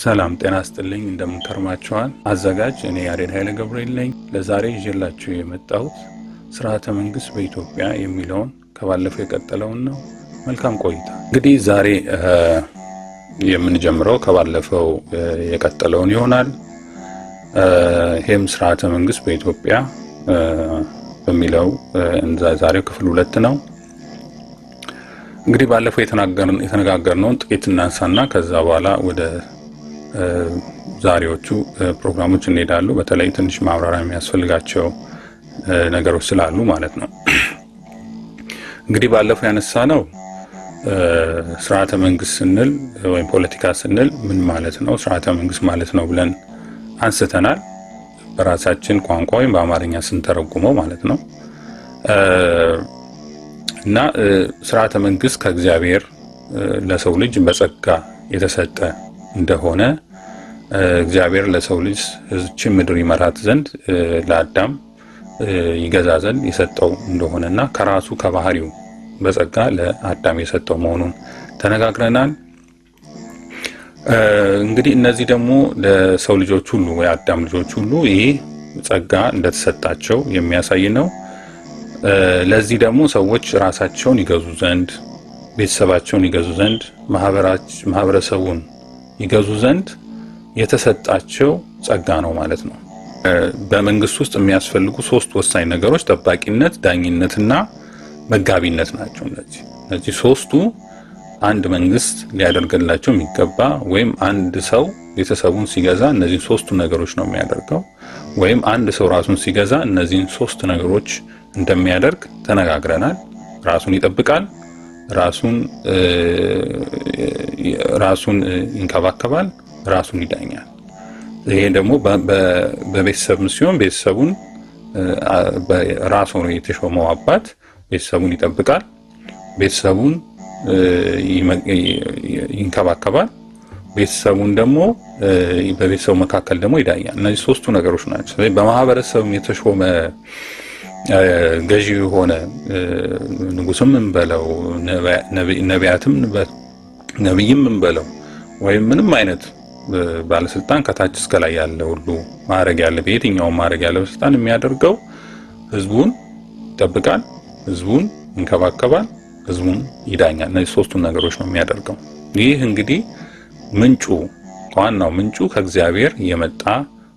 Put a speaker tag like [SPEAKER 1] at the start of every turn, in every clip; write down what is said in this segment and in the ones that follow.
[SPEAKER 1] ሰላም ጤና ይስጥልኝ እንደምን ከርማችኋል? አዘጋጅ እኔ ያሬድ ኃይለ ገብርኤል ነኝ። ለዛሬ ይዤላችሁ የመጣሁት ስርዓተ መንግስት በኢትዮጵያ የሚለውን ከባለፈው የቀጠለውን ነው። መልካም ቆይታ። እንግዲህ ዛሬ የምንጀምረው ከባለፈው የቀጠለውን ይሆናል። ይህም ስርዓተ መንግስት በኢትዮጵያ በሚለው ዛሬው ክፍል 2 ነው። እንግዲህ ባለፈው የተነጋገርነውን ጥቂት እናንሳና ከዛ በኋላ ወደ ዛሬዎቹ ፕሮግራሞች እንሄዳሉ። በተለይ ትንሽ ማብራሪያ የሚያስፈልጋቸው ነገሮች ስላሉ ማለት ነው። እንግዲህ ባለፈው ያነሳነው ስርዓተ መንግስት ስንል ወይም ፖለቲካ ስንል ምን ማለት ነው፣ ስርዓተ መንግስት ማለት ነው ብለን አንስተናል። በራሳችን ቋንቋ ወይም በአማርኛ ስንተረጉመው ማለት ነው። እና ስርዓተ መንግስት ከእግዚአብሔር ለሰው ልጅ በጸጋ የተሰጠ እንደሆነ እግዚአብሔር ለሰው ልጅ እዚችን ምድር ይመራት ዘንድ ለአዳም ይገዛ ዘንድ የሰጠው እንደሆነና ከራሱ ከባህሪው በጸጋ ለአዳም የሰጠው መሆኑን ተነጋግረናል። እንግዲህ እነዚህ ደግሞ ለሰው ልጆች ሁሉ ወይ አዳም ልጆች ሁሉ ይህ ጸጋ እንደተሰጣቸው የሚያሳይ ነው። ለዚህ ደግሞ ሰዎች ራሳቸውን ይገዙ ዘንድ፣ ቤተሰባቸውን ይገዙ ዘንድ፣ ማህበረሰቡን ይገዙ ዘንድ የተሰጣቸው ጸጋ ነው ማለት ነው። በመንግስት ውስጥ የሚያስፈልጉ 3 ወሳኝ ነገሮች ጠባቂነት፣ ዳኝነትና መጋቢነት ናቸው። እነዚህ 3ቱ አንድ መንግስት ሊያደርግላቸው የሚገባ ወይም አንድ ሰው ቤተሰቡን ሲገዛ እነዚህ 3ቱ ነገሮች ነው የሚያደርገው፣ ወይም አንድ ሰው ራሱን ሲገዛ እነዚህን 3 ነገሮች እንደሚያደርግ ተነጋግረናል። ራሱን ይጠብቃል፣ ራሱን ይንከባከባል፣ ራሱን ይዳኛል። ይሄ ደግሞ በቤተሰብ ሲሆን ቤተሰቡን ራሱ ነው የተሾመው አባት ቤተሰቡን ይጠብቃል፣ ቤተሰቡን ይንከባከባል፣ ቤተሰቡን ደግሞ በቤተሰቡ መካከል ደግሞ ይዳኛል። እነዚህ 3ቱ ነገሮች ናቸው። ስለዚህ በማህበረሰብም የተሾመ ገዢ የሆነ ንጉስም እንበለው ነቢይም እንበለው ወይም ምንም አይነት ባለስልጣን ከታች እስከ ላይ ያለ ሁሉ ማዕረግ ያለ በየትኛውም ማዕረግ ያለ ባለስልጣን የሚያደርገው ህዝቡን ይጠብቃል፣ ህዝቡን ይንከባከባል፣ ህዝቡን ይዳኛል። እነዚህ 3ቱን ነገሮች ነው የሚያደርገው። ይህ እንግዲህ ዋናው ምንጩ ከእግዚአብሔር የመጣ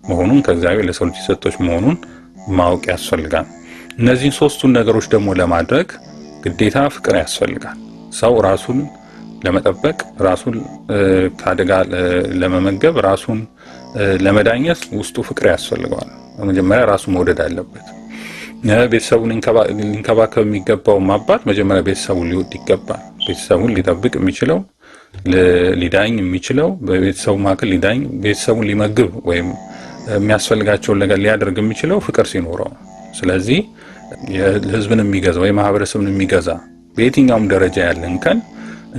[SPEAKER 1] መሆኑን ከእግዚአብሔር ለሰው ልጅ የሰጠች መሆኑን ማወቅ ያስፈልጋል። እነዚህን 3ቱን ነገሮች ደግሞ ለማድረግ ግዴታ ፍቅር ያስፈልጋል። ሰው ራሱን ለመጠበቅ፣ ራሱን ከአደጋ ለመመገብ፣ ራሱን ለመዳኘት ውስጡ ፍቅር ያስፈልገዋል። መጀመሪያ ራሱ መውደድ አለበት። ቤተሰቡን ሊንከባከብ የሚገባው አባት መጀመሪያ ቤተሰቡን ሊወድ ይገባል። ቤተሰቡን ሊጠብቅ የሚችለው ሊዳኝ የሚችለው በቤተሰቡ መካከል ሊዳኝ፣ ቤተሰቡን ሊመግብ ወይም የሚያስፈልጋቸውን ነገር ሊያደርግ የሚችለው ፍቅር ሲኖረው። ስለዚህ ህዝብን የሚገዛ ወይ ማህበረሰብን የሚገዛ በየትኛውም ደረጃ ያለን ከን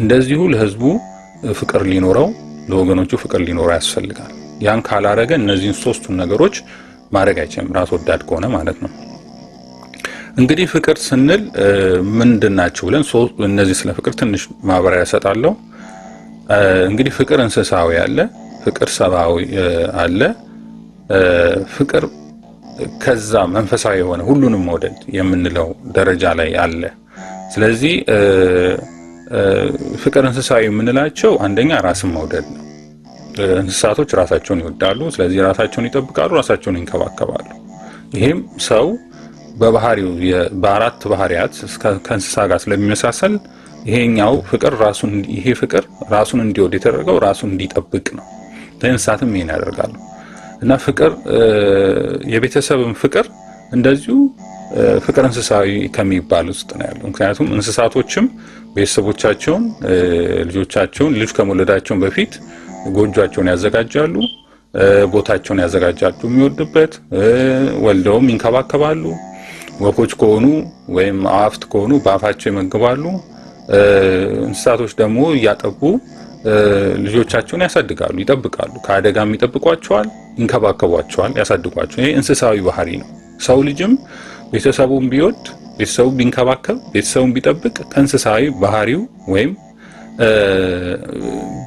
[SPEAKER 1] እንደዚሁ ለህዝቡ ፍቅር ሊኖረው፣ ለወገኖቹ ፍቅር ሊኖረው ያስፈልጋል። ያን ካላረገ እነዚህን 3ቱን ነገሮች ማድረግ አይችልም፣ ራስ ወዳድ ከሆነ ማለት ነው። እንግዲህ ፍቅር ስንል ምንድናቸው ብለን እነዚህ ስለ ፍቅር ትንሽ ማብራሪያ እሰጣለሁ። እንግዲህ ፍቅር እንስሳዊ አለ፣ ፍቅር ሰብአዊ አለ፣ ፍቅር ከዛ መንፈሳዊ የሆነ ሁሉንም መውደድ የምንለው ደረጃ ላይ አለ። ስለዚህ ፍቅር እንስሳዊ የምንላቸው አንደኛ ራስን መውደድ ነው። እንስሳቶች ራሳቸውን ይወዳሉ፣ ስለዚህ ራሳቸውን ይጠብቃሉ፣ ራሳቸውን ይንከባከባሉ። ይሄም ሰው በባህሪው በ4 ባህሪያት ከእንስሳ ጋር ስለሚመሳሰል ይሄኛው ፍቅር ራሱን እንዲወድ የተደረገው ራሱን እንዲጠብቅ ነው። እንስሳትም ይሄን ያደርጋሉ። እና ፍቅር የቤተሰብም ፍቅር እንደዚሁ ፍቅር እንስሳዊ ከሚባል ውስጥ ነው ያለው። ምክንያቱም እንስሳቶችም ቤተሰቦቻቸውን ልጆቻቸውን ልጅ ከመውለዳቸው በፊት ጎጆአቸውን ያዘጋጃሉ፣ ቦታቸውን ያዘጋጃሉ የሚወድበት፣ ወልደውም ይንከባከባሉ። ወፎች ከሆኑ ወይም አዋፍት ከሆኑ በአፋቸው ይመግባሉ። እንስሳቶች ደግሞ እያጠቡ ልጆቻቸውን ያሳድጋሉ፣ ይጠብቃሉ። ከአደጋም ይጠብቋቸዋል፣ ይንከባከቧቸዋል፣ ያሳድጓቸዋል። ይሄ እንስሳዊ ባህሪ ነው። ሰው ልጅም ቤተሰቡን ቢወድ፣ ቤተሰቡን ቢንከባከብ፣ ቤተሰቡን ቢጠብቅ ከእንስሳዊ ባህሪው ወይም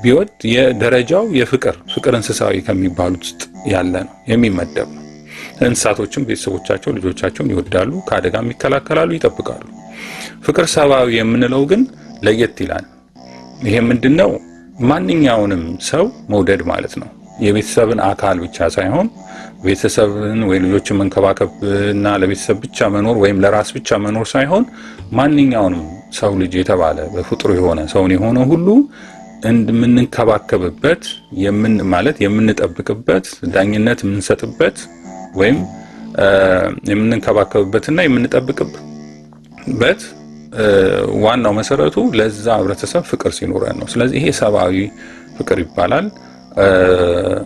[SPEAKER 1] ቢወድ የደረጃው ፍቅር እንስሳዊ ከሚባሉት ውስጥ ያለ ነው የሚመደብ ነው። እንስሳቶችም ቤተሰቦቻቸው ልጆቻቸውን ይወዳሉ፣ ከአደጋም ይከላከላሉ፣ ይጠብቃሉ። ፍቅር ሰብአዊ የምንለው ግን ለየት ይላል። ይሄ ምንድነው? ማንኛውንም ሰው መውደድ ማለት ነው። የቤተሰብን አካል ብቻ ሳይሆን ቤተሰብን ወይ ልጆችን መንከባከብና ለቤተሰብ ብቻ መኖር ወይም ለራስ ብቻ መኖር ሳይሆን ማንኛውንም ሰው ልጅ የተባለ በፍጡር የሆነ ሰውን የሆነ ሁሉ የምንከባከብበት ማለት የምንጠብቅበት ዳኝነት የምንሰጥበት ወይም የምንከባከብበትና የምንጠብቅበት ዋናው መሰረቱ ለዛ ህብረተሰብ ፍቅር ሲኖረን ነው። ስለዚህ ይሄ ሰብአዊ ፍቅር ይባላል።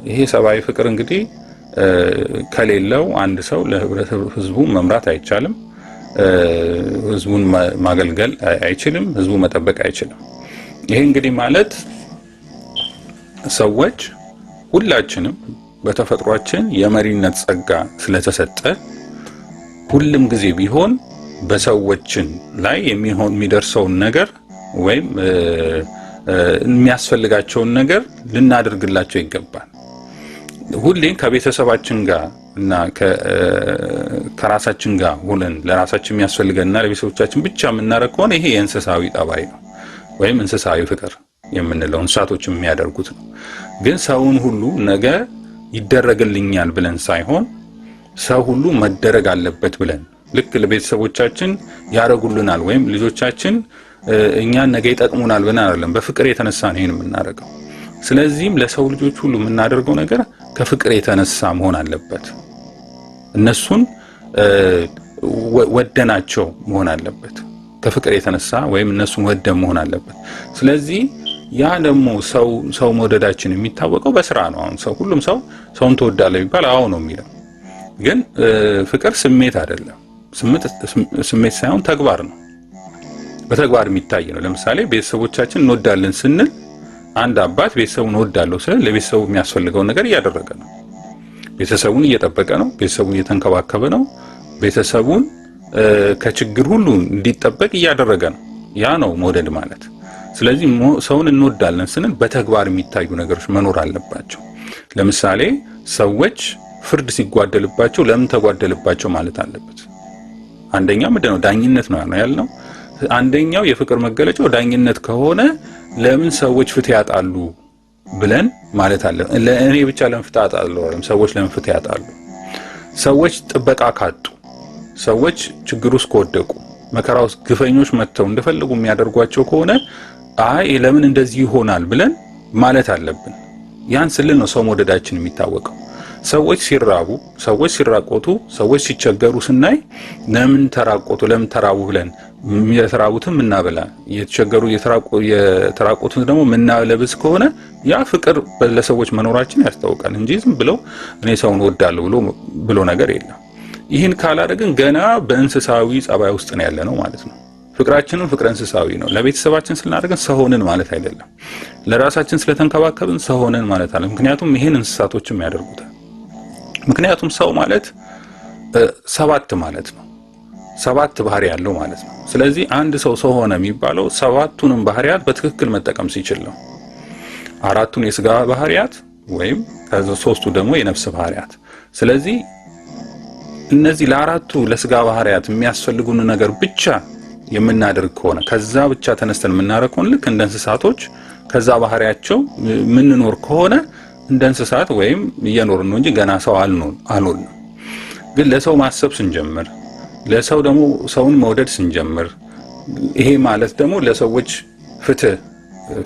[SPEAKER 1] ይሄ ሰብአዊ ፍቅር እንግዲህ ከሌለው አንድ ሰው ለህዝቡ መምራት አይቻልም፣ ህዝቡን ማገልገል አይችልም፣ ህዝቡ መጠበቅ አይችልም። ይሄ እንግዲህ ማለት ሰዎች ሁላችንም በተፈጥሯችን የመሪነት ጸጋ ስለተሰጠ ሁሉም ጊዜ ቢሆን በሰዎችን ላይ የሚደርሰውን ነገር ወይም የሚያስፈልጋቸውን ነገር ልናደርግላቸው ይገባል። ሁሌም ከቤተሰባችን ጋር እና ከራሳችን ጋር ሆነን ለራሳችን የሚያስፈልገንና ለቤተሰቦቻችን ብቻ የምናደርግ ከሆነ ይሄ የእንስሳዊ ጠባይ ነው ወይም እንስሳዊ ፍቅር የምንለው እንስሳቶችም የሚያደርጉት ነው። ግን ሰውን ሁሉ ነገ ይደረግልኛል ብለን ሳይሆን ሰው ሁሉ መደረግ አለበት ብለን ልክ ለቤተሰቦቻችን ያረጉልናል ወይም ልጆቻችን እኛን ነገ ይጠቅሙናል ብለን አይደለም፣ በፍቅር የተነሳ ነው ይሄን የምናደርገው። ስለዚህም ለሰው ልጆች ሁሉ የምናደርገው ነገር ከፍቅር የተነሳ መሆን አለበት። እነሱን ወደናቸው መሆን አለበት፣ ከፍቅር የተነሳ ወይም እነሱን ወደን መሆን አለበት። ስለዚህ ያ ደግሞ ሰው መውደዳችን የሚታወቀው በስራ ነው። አሁን ሁሉም ሰውን ትወዳለህ ቢባል አዎ ነው የሚለው። ግን ፍቅር ስሜት አይደለም። ስሜት ሳይሆን ተግባር ነው፣ በተግባር የሚታይ ነው። ለምሳሌ ቤተሰቦቻችን እንወዳለን ስንል አንድ አባት ቤተሰቡን እወዳለሁ ስለ ለቤተሰቡ የሚያስፈልገው ነገር እያደረገ ነው። ቤተሰቡን እየጠበቀ ነው፣ ቤተሰቡን እየተንከባከበ ነው፣ ቤተሰቡን ከችግር ሁሉ እንዲጠበቅ እያደረገ ነው። ያ ነው መውደድ ማለት። ስለዚህ ሰውን እንወዳለን ስንል በተግባር የሚታዩ ነገሮች መኖር አለባቸው። ለምሳሌ ሰዎች ፍርድ ሲጓደልባቸው ለምን ተጓደልባቸው ማለት አለበት። አንደኛ ምንድነው? ዳኝነት ነው ያልነው። አንደኛው የፍቅር መገለጫው ዳኝነት ከሆነ ለምን ሰዎች ፍትህ ያጣሉ ብለን ማለት አለ። ለእኔ ብቻ ለምን ፍትህ ያጣሉ? ሰዎች ለምን ፍትህ ያጣሉ? ሰዎች ጥበቃ ካጡ፣ ሰዎች ችግር ውስጥ ከወደቁ፣ መከራ ውስጥ ግፈኞች መጥተው እንደፈለጉ የሚያደርጓቸው ከሆነ አይ ለምን እንደዚህ ይሆናል ብለን ማለት አለብን። ያን ስልን ነው ሰው መውደዳችን የሚታወቀው። ሰዎች ሲራቡ፣ ሰዎች ሲራቆቱ፣ ሰዎች ሲቸገሩ ስናይ ለምን ተራቆቱ፣ ለምን ተራቡ ብለን የተራቡትን ምናበላ፣ የተቸገሩ የተራቆቱን ደግሞ ምናለብስ ከሆነ ያ ፍቅር ለሰዎች መኖራችን ያስታውቃል እንጂ ዝም ብለው እኔ ሰውን ወዳለሁ ብሎ ነገር የለም። ይህን ካላደረግን ገና በእንስሳዊ ጸባይ ውስጥ ነው ያለነው ማለት ነው። ፍቅራችንን ፍቅረ እንስሳዊ ነው። ለቤተሰባችን ስናደርገን ሰው ሆነን ማለት አይደለም። ለራሳችን ስለተንከባከብን ሰው ሆነን ማለት አለ። ምክንያቱም ይሄን እንስሳቶችም ያደርጉታል። ምክንያቱም ሰው ማለት 7 ማለት ነው። 7 ባህሪ ያለው ማለት ነው። ስለዚህ አንድ ሰው ሆነ የሚባለው 7ቱንም ባህሪያት በትክክል መጠቀም ሲችል ነው። 4ቱን የስጋ ባህሪያት ወይም ከ3ቱ ደግሞ የነፍስ ባህሪያት። ስለዚህ እነዚህ ለአራቱ ለስጋ ባህሪያት የሚያስፈልጉን ነገር ብቻ የምናደርግ ከሆነ ከዛ ብቻ ተነስተን የምናደርግ ከሆነ ልክ እንደ እንስሳቶች ከዛ ባህሪያቸው ምንኖር ከሆነ እንደ እንስሳት ወይም እየኖርን ነው እንጂ ገና ሰው አልኖርንም። ግን ለሰው ማሰብ ስንጀምር፣ ለሰው ደግሞ ሰውን መውደድ ስንጀምር፣ ይሄ ማለት ደግሞ ለሰዎች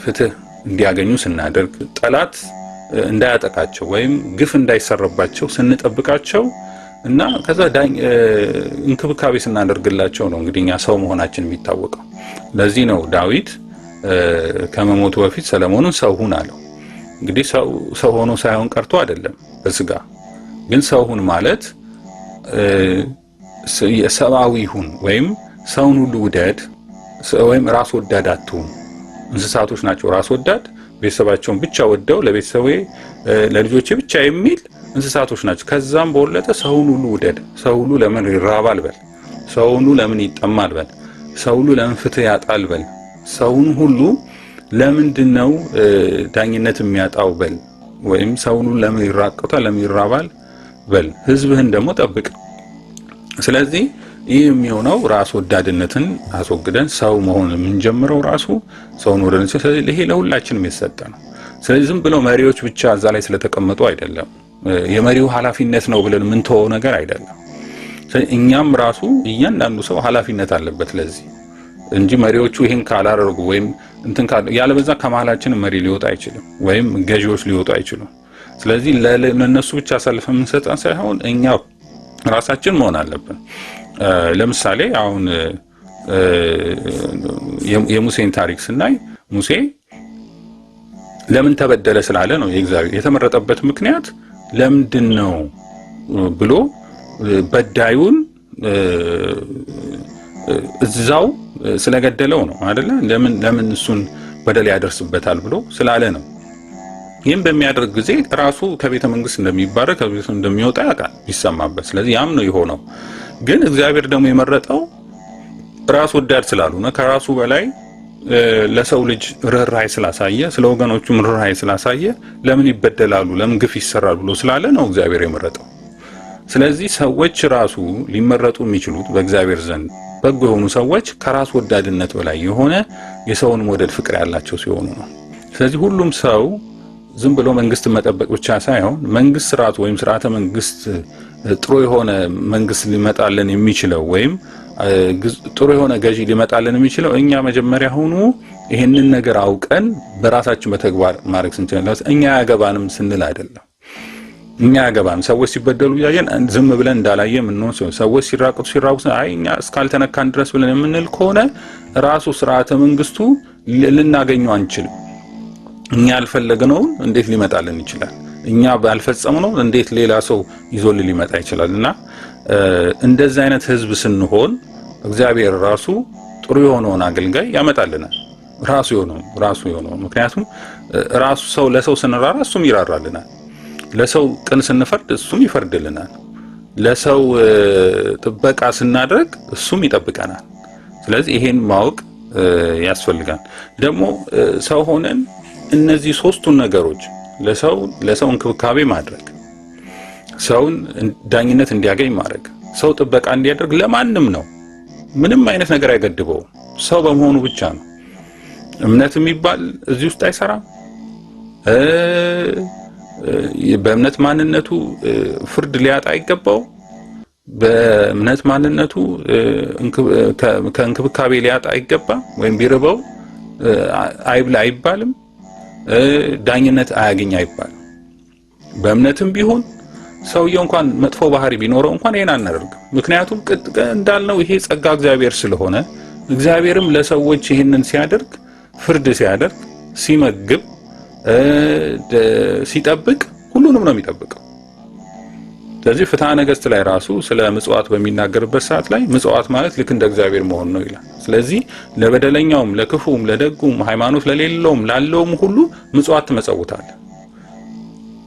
[SPEAKER 1] ፍትህ እንዲያገኙ ስናደርግ፣ ጠላት እንዳያጠቃቸው ወይም ግፍ እንዳይሰረባቸው ስንጠብቃቸው እና ከዛ እንክብካቤ ስናደርግላቸው ነው እንግዲህ እኛ ሰው መሆናችን የሚታወቀው። ለዚህ ነው ዳዊት ከመሞቱ በፊት ሰለሞንን ሰው ሁን አለው። እንግዲህ ሰው ሆኖ ሳይሆን ቀርቶ አይደለም በስጋ ግን ሰው ሁን ማለት ሰብአዊ ሁን ወይም ሰውን ሁሉ ውደድ ወይም ራስ ወዳድ አትሁን። እንስሳቶች ናቸው ራስ ወዳድ፣ ቤተሰባቸውን ብቻ ወደው ለልጆቼ ብቻ የሚል እንስሳቶች ናቸው። ከዛም በወለጠ ሰውን ሁሉ ውደድ። ሰው ሁሉ ለምን ይራባል በል፣ ሰው ሁሉ ለምን ይጠማል በል፣ ሰው ሁሉ ለምን ፍትህ ያጣል በል፣ ሰውን ሁሉ ለምንድነው ዳኝነት የሚያጣው በል ወይም ሰውን ለምን ይራቀታል ለምን ይራባል በል ህዝብህን ደግሞ ጠብቅ። ስለዚህ ይህ የሚሆነው ራስ ወዳድነትን አስወግደን ሰው መሆን የምንጀምረው ራሱ ሰውን ወደን። ስለዚህ ይሄ ለሁላችንም የተሰጠ ነው። ስለዚህ ዝም ብለው መሪዎች ብቻ እዛ ላይ ስለተቀመጡ አይደለም፣ የመሪው ኃላፊነት ነው ብለን ምን ተወው ነገር አይደለም። ስለዚህ እኛም ራሱ እያንዳንዱ ሰው ኃላፊነት አለበት ለዚህ እንጂ መሪዎቹ ይሄን ካላደረጉ ወይም እንትን ያለበዛ ከመሃላችን መሪ ሊወጣ አይችልም ወይም ገዢዎች ሊወጡ አይችሉም። ስለዚህ ለነሱ ብቻ አሳልፈን የምንሰጥ ሳይሆን እኛ ራሳችን መሆን አለብን። ለምሳሌ አሁን የሙሴን ታሪክ ስናይ ሙሴ ለምን ተበደለ ስላለ ነው የእግዚአብሔር የተመረጠበት ምክንያት ለምንድነው ብሎ በዳዩን እዛው ስለገደለው ነው አይደለ? ለምን እሱን በደል ያደርስበታል ብሎ ስላለ ነው። ይህም በሚያደርግ ጊዜ ራሱ ከቤተ መንግስት እንደሚባረክ ከቤተ እንደሚወጣ ያውቃል ቢሰማበት። ስለዚህ ያም ነው የሆነው። ግን እግዚአብሔር ደግሞ የመረጠው ራስ ወዳድ ስላልሆነ ከራሱ በላይ ለሰው ልጅ ርህራሄ ስላሳየ ስለ ወገኖቹም ርህራሄ ስላሳየ ለምን ይበደላሉ ለምን ግፍ ይሰራሉ ብሎ ስላለ ነው እግዚአብሔር የመረጠው። ስለዚህ ሰዎች ራሱ ሊመረጡ የሚችሉት በእግዚአብሔር ዘንድ በጎ የሆኑ ሰዎች ከራስ ወዳድነት በላይ የሆነ የሰውን መውደድ ፍቅር ያላቸው ሲሆኑ ነው። ስለዚህ ሁሉም ሰው ዝም ብሎ መንግስት መጠበቅ ብቻ ሳይሆን መንግስት ስርዓት ወይም ስርዓተ መንግስት ጥሩ የሆነ መንግስት ሊመጣልን የሚችለው ወይም ጥሩ የሆነ ገዢ ሊመጣልን የሚችለው እኛ መጀመሪያ ሆኖ ይሄንን ነገር አውቀን በራሳችን በተግባር ማድረግ ስንችል እኛ ያገባንም ስንል አይደለም። እኛ ያገባን ሰዎች ሲበደሉ ያየን ዝም ብለን እንዳላየ ምንሆን ሰዎች ሲራቁ አይ እኛ እስካልተነካን ድረስ ብለን የምንል ከሆነ ራሱ ስርዓተ መንግስቱ ልናገኘው አንችልም። እኛ ያልፈለግነውን እንዴት ሊመጣልን ይችላል? እኛ ባልፈጸምነው እንዴት ሌላ ሰው ይዞልን ሊመጣ ይችላልና እንደዚህ አይነት ህዝብ ስንሆን እግዚአብሔር ራሱ ጥሩ የሆነውን አገልጋይ ያመጣልናል። ራሱ የሆነው ምክንያቱም ራሱ ሰው ለሰው ስንራራ እሱም ይራራልናል። ለሰው ቅን ስንፈርድ እሱም ይፈርድልናል። ለሰው ጥበቃ ስናደርግ እሱም ይጠብቀናል። ስለዚህ ይሄን ማወቅ ያስፈልጋል። ደግሞ ሰው ሆነን እነዚህ ሶስቱን ነገሮች ለሰው እንክብካቤ ማድረግ፣ ሰውን ዳኝነት እንዲያገኝ ማድረግ፣ ሰው ጥበቃ እንዲያደርግ ለማንም ነው። ምንም አይነት ነገር አይገድበውም። ሰው በመሆኑ ብቻ ነው። እምነት የሚባል እዚህ ውስጥ አይሰራም። በእምነት ማንነቱ ፍርድ ሊያጣ አይገባው። በእምነት ማንነቱ ከእንክብካቤ ሊያጣ አይገባ። ወይም ቢርበው አይብላ አይባልም። ዳኝነት አያገኝ አይባልም። በእምነትም ቢሆን ሰውየው እንኳን መጥፎ ባህሪ ቢኖረው እንኳን ይሄን አናደርግም። ምክንያቱም እንዳልነው ይሄ ጸጋ እግዚአብሔር ስለሆነ እግዚአብሔርም ለሰዎች ይሄንን ሲያደርግ ፍርድ ሲያደርግ ሲመግብ ሲጠብቅ ሁሉንም ነው የሚጠብቀው። ስለዚህ ፍትሐ ነገሥት ላይ ራሱ ስለ ምጽዋት በሚናገርበት ሰዓት ላይ ምጽዋት ማለት ልክ እንደ እግዚአብሔር መሆን ነው ይላል። ስለዚህ ለበደለኛውም ለክፉም ለደጉም ሃይማኖት ለሌለውም ላለውም ሁሉ ምጽዋት ትመጸውታለህ።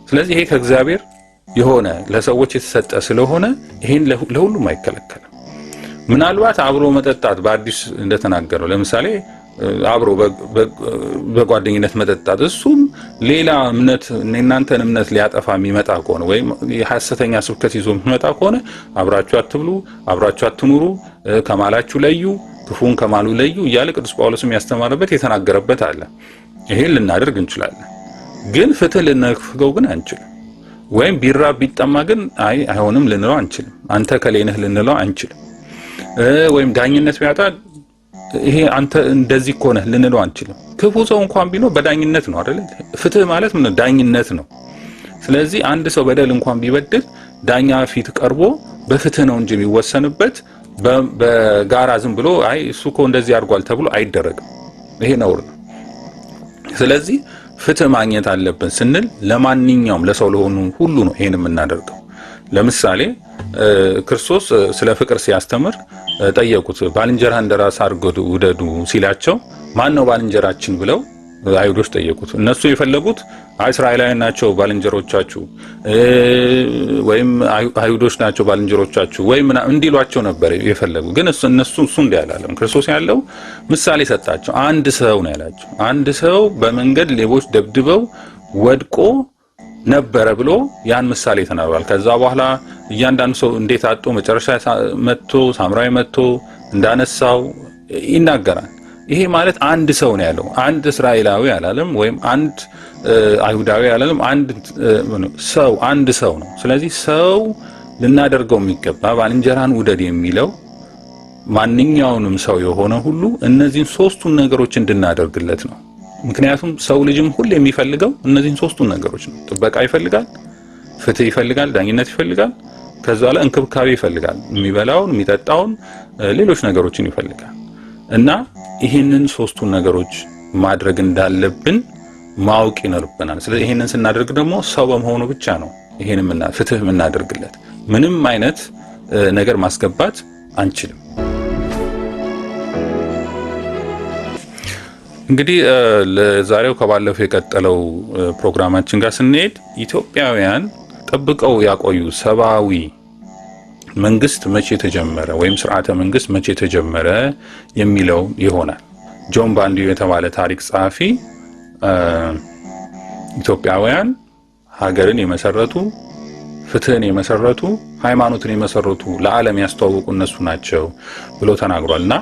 [SPEAKER 1] ስለዚህ ይሄ ከእግዚአብሔር የሆነ ለሰዎች የተሰጠ ስለሆነ ይሄን ለሁሉም አይከለከልም። ምናልባት አብሮ መጠጣት በአዲስ እንደተናገረው ለምሳሌ አብሮ በጓደኝነት መጠጣት እሱም ሌላ እምነት እናንተን እምነት ሊያጠፋ የሚመጣ ከሆነ ወይም የሐሰተኛ ስብከት ይዞ የሚመጣ ከሆነ አብራችሁ አትብሉ፣ አብራችሁ አትኑሩ፣ ከማላችሁ ለዩ፣ ክፉን ከማሉ ለዩ እያለ ቅዱስ ጳውሎስም ያስተማረበት የተናገረበት አለ። ይሄን ልናደርግ እንችላለን፣ ግን ፍትህ ልንነፍገው ግን አንችልም። ወይም ቢራብ ቢጠማ ግን አይሆንም ልንለው አንችልም። አንተ ከሌነህ ልንለው አንችልም። ወይም ዳኝነት ቢያጣ ይሄ አንተ እንደዚህ ከሆነ ልንለው አንችልም። ክፉ ሰው እንኳን ቢኖር በዳኝነት ነው አይደል? ፍትህ ማለት ምን ዳኝነት ነው። ስለዚህ አንድ ሰው በደል እንኳን ቢበድል ዳኛ ፊት ቀርቦ በፍትህ ነው እንጂ የሚወሰንበት በጋራ ዝም ብሎ አይ እሱ እኮ እንደዚህ አድርጓል ተብሎ አይደረግም። ይሄ ነውር ነው። ስለዚህ ፍትህ ማግኘት አለብን ስንል ለማንኛውም ለሰው ለሆኑ ሁሉ ነው ይሄን የምናደርገው። ለምሳሌ ክርስቶስ ስለ ፍቅር ሲያስተምር ጠየቁት። ባልንጀራህን እንደራስህ አድርገህ ውደዱ ሲላቸው ማን ነው ባልንጀራችን ብለው አይሁዶች ጠየቁት። እነሱ የፈለጉት እስራኤላውያን ናቸው ባልንጀሮቻችሁ ወይም አይሁዶች ናቸው ባልንጀሮቻችሁ ወይም እንዲሏቸው ነበር የፈለጉ። ግን እነሱ እንዲህ አላለም። ክርስቶስ ያለው ምሳሌ ሰጣቸው። አንድ ሰው ነው ያላቸው። አንድ ሰው በመንገድ ሌቦች ደብድበው ወድቆ ነበረ ብሎ ያን ምሳሌ ተናግሯል። ከዛ በኋላ እያንዳንዱ ሰው እንዴት አጥቶ መጨረሻ መጥቶ ሳምራዊ መጥቶ እንዳነሳው ይናገራል። ይሄ ማለት አንድ ሰው ነው ያለው። አንድ እስራኤላዊ አላለም፣ ወይም አንድ አይሁዳዊ አላለም። አንድ ሰው ነው። ስለዚህ ሰው ልናደርገው የሚገባ ባልንጀራን ውደድ የሚለው ማንኛውንም ሰው የሆነ ሁሉ እነዚህን ሶስቱን ነገሮች እንድናደርግለት ነው። ምክንያቱም ሰው ልጅም ሁሉ የሚፈልገው እነዚህን ሶስቱን ነገሮች ነው። ጥበቃ ይፈልጋል፣ ፍትህ ይፈልጋል፣ ዳኝነት ይፈልጋል፣ ከዛ ላይ እንክብካቤ ይፈልጋል። የሚበላውን የሚጠጣውን ሌሎች ነገሮችን ይፈልጋል። እና ይህንን ሶስቱን ነገሮች ማድረግ እንዳለብን ማወቅ ይኖርብናል። ስለዚህ ይህንን ስናደርግ ደግሞ ሰው በመሆኑ ብቻ ነው ይሄንን ፍትህ የምናደርግለት። ምንም አይነት ነገር ማስገባት አንችልም። እንግዲህ ለዛሬው ከባለፈው የቀጠለው ፕሮግራማችን ጋር ስንሄድ ኢትዮጵያውያን ጠብቀው ያቆዩ ሰብአዊ መንግስት መቼ ተጀመረ ወይም ስርዓተ መንግስት መቼ ተጀመረ የሚለው ይሆናል። ጆን ባንዲዮ የተባለ ታሪክ ጸሐፊ ኢትዮጵያውያን ሀገርን የመሰረቱ፣ ፍትህን የመሰረቱ፣ ሃይማኖትን የመሰረቱ፣ ለዓለም ያስተዋወቁ እነሱ ናቸው ብሎ ተናግሯልና